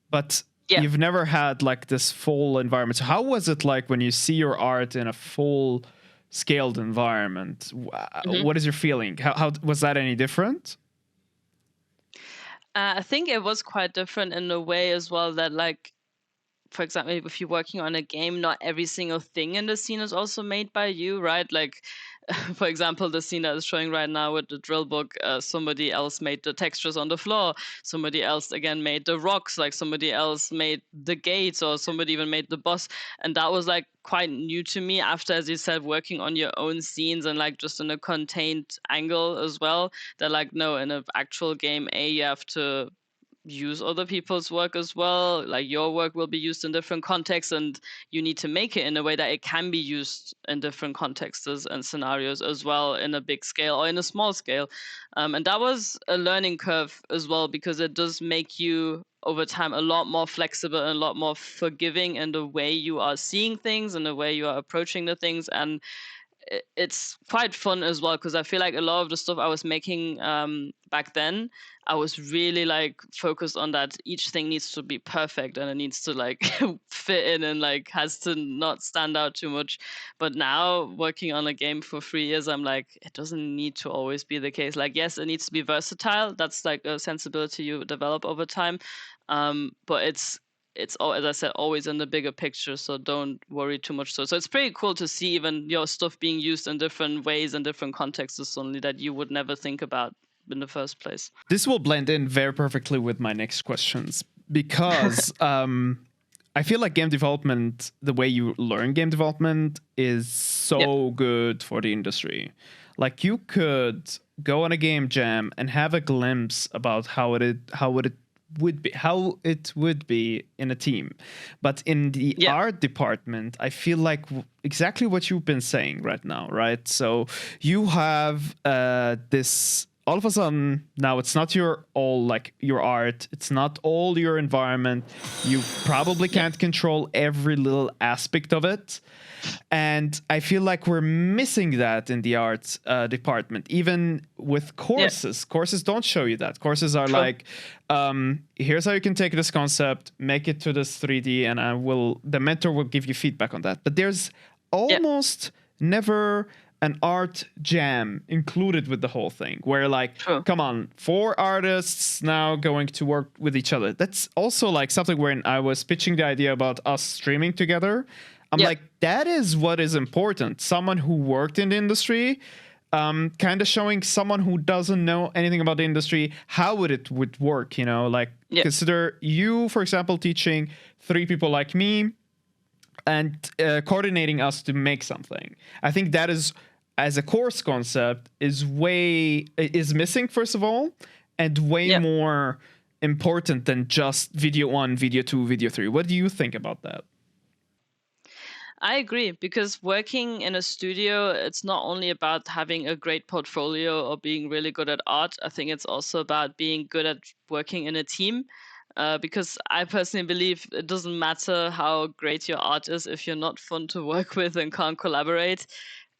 but you've never had like this full environment. So how was it like when you see your art in a full scaled environment? What is your feeling? How was that any different? I think it was quite different in a way as well, that like, for example, if you're working on a game, not every single thing in the scene is also made by you, right? Like, for example, the scene that is showing right now with the drill book, somebody else made the textures on the floor. Somebody else again made the rocks. Like somebody else made the gates, or somebody even made the boss. And that was like quite new to me after, as you said, working on your own scenes and like just in a contained angle as well. That like, no, in an actual game, you have to use other people's work as well. Like your work will be used in different contexts, and you need to make it in a way that it can be used in different contexts and scenarios as well, in a big scale or in a small scale. And that was a learning curve as well, because it does make you over time a lot more flexible and a lot more forgiving in the way you are seeing things and the way you are approaching the things. And it's quite fun as well, because I feel like a lot of the stuff I was making back then, I was really like focused on that each thing needs to be perfect and it needs to like fit in and like has to not stand out too much. But now working on a game for 3 years, I'm like, it doesn't need to always be the case. Like, yes, it needs to be versatile. That's like a sensibility you develop over time. But it's all, as I said, always in the bigger picture, so don't worry too much. So it's pretty cool to see even your stuff being used in different ways and different contexts suddenly that you would never think about in the first place. This will blend in very perfectly with my next questions, because I feel like game development, the way you learn game development, is so good for the industry. Like, you could go on a game jam and have a glimpse about how it would be in a team. But in the art department, I feel like exactly what you've been saying right now, right? So you have this all of a sudden now it's not your art, it's not all your environment. You probably can't control every little aspect of it, and I feel like we're missing that in the arts department. Even with courses don't show you that. Courses are like, here's how you can take this concept, make it to this 3D, and the mentor will give you feedback on that. But there's almost never an art jam included with the whole thing, where like, come on, 4 artists now going to work with each other. That's also like something when I was pitching the idea about us streaming together, I'm like, that is what is important. Someone who worked in the industry, kind of showing someone who doesn't know anything about the industry how it would work, you know, like consider you, for example, teaching 3 people like me and coordinating us to make something. I think that is, as a course concept, is missing, first of all, and way more important than just video 1, video 2, video 3. What do you think about that? I agree, because working in a studio, it's not only about having a great portfolio or being really good at art. I think it's also about being good at working in a team. Because I personally believe it doesn't matter how great your art is, if you're not fun to work with and can't collaborate,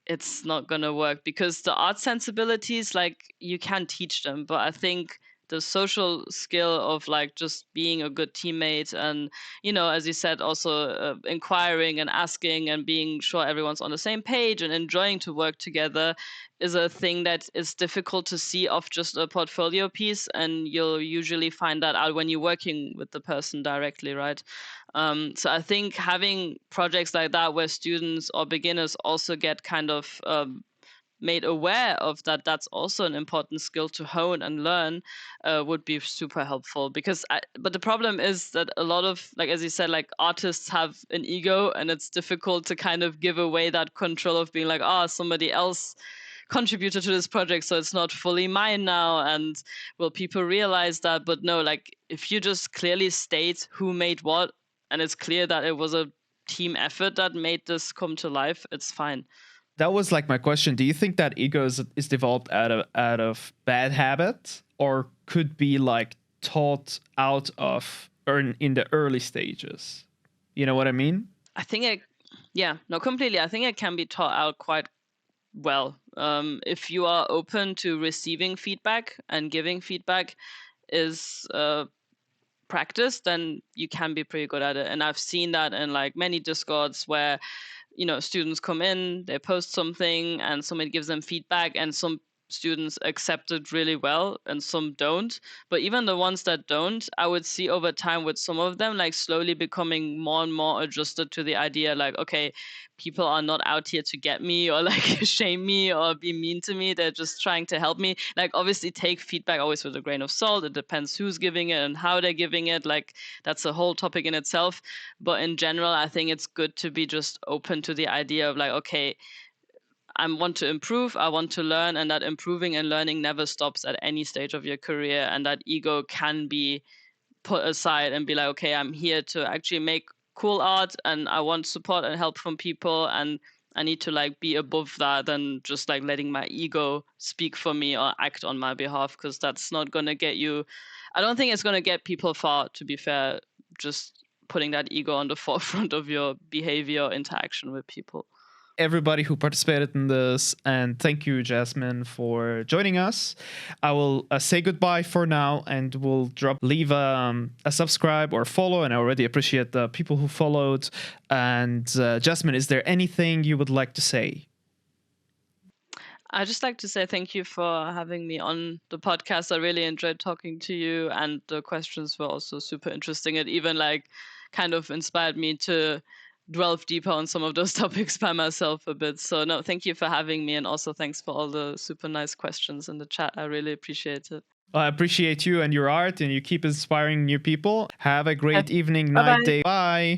it's not going to work. Because the art sensibilities, like, you can teach them, but I think the social skill of like just being a good teammate and, you know, as you said, also inquiring and asking and being sure everyone's on the same page and enjoying to work together is a thing that is difficult to see off just a portfolio piece, and you'll usually find that out when you're working with the person directly, right? So I think having projects like that where students or beginners also get kind of made aware of that, that's also an important skill to hone and learn, would be super helpful. But the problem is that a lot of, like, as you said, like, artists have an ego, and it's difficult to kind of give away that control of being like, somebody else contributed to this project, so it's not fully mine now, and will people realize that? But no, like, if you just clearly state who made what, and it's clear that it was a team effort that made this come to life, it's fine. That was like my question. Do you think that ego is developed out of bad habit, or could be like taught out of in the early stages? You know what I mean? I think completely. I think it can be taught out quite well. If you are open to receiving feedback and giving feedback is practiced, then you can be pretty good at it. And I've seen that in like many Discords where, you know, students come in, they post something and somebody gives them feedback, and some students accept it really well and some don't. But even the ones that don't, I would see over time with some of them, like, slowly becoming more and more adjusted to the idea, like, okay, people are not out here to get me or like shame me or be mean to me. They're just trying to help me. Like, obviously take feedback always with a grain of salt. It depends who's giving it and how they're giving it. Like, that's a whole topic in itself. But in general, I think it's good to be just open to the idea of like, okay, I want to improve, I want to learn, and that improving and learning never stops at any stage of your career. And that ego can be put aside and be like, okay, I'm here to actually make cool art, and I want support and help from people, and I need to like be above that than just like letting my ego speak for me or act on my behalf, because that's not going to get you, I don't think it's going to get people far, to be fair, just putting that ego on the forefront of your behavior or interaction with people. Everybody who participated in this, and thank you, Jasmin, for joining us. I will say goodbye for now, and we'll leave a subscribe or follow, and I already appreciate the people who followed. And Jasmin, is there anything you would like to say? I'd just like to say thank you for having me on the podcast. I really enjoyed talking to you, and the questions were also super interesting. It even like kind of inspired me to delve deeper on some of those topics by myself a bit. So no, thank you for having me, and also thanks for all the super nice questions in the chat. I really appreciate it. I appreciate you and your art, and you keep inspiring new people. Have a great evening, night, day. Bye.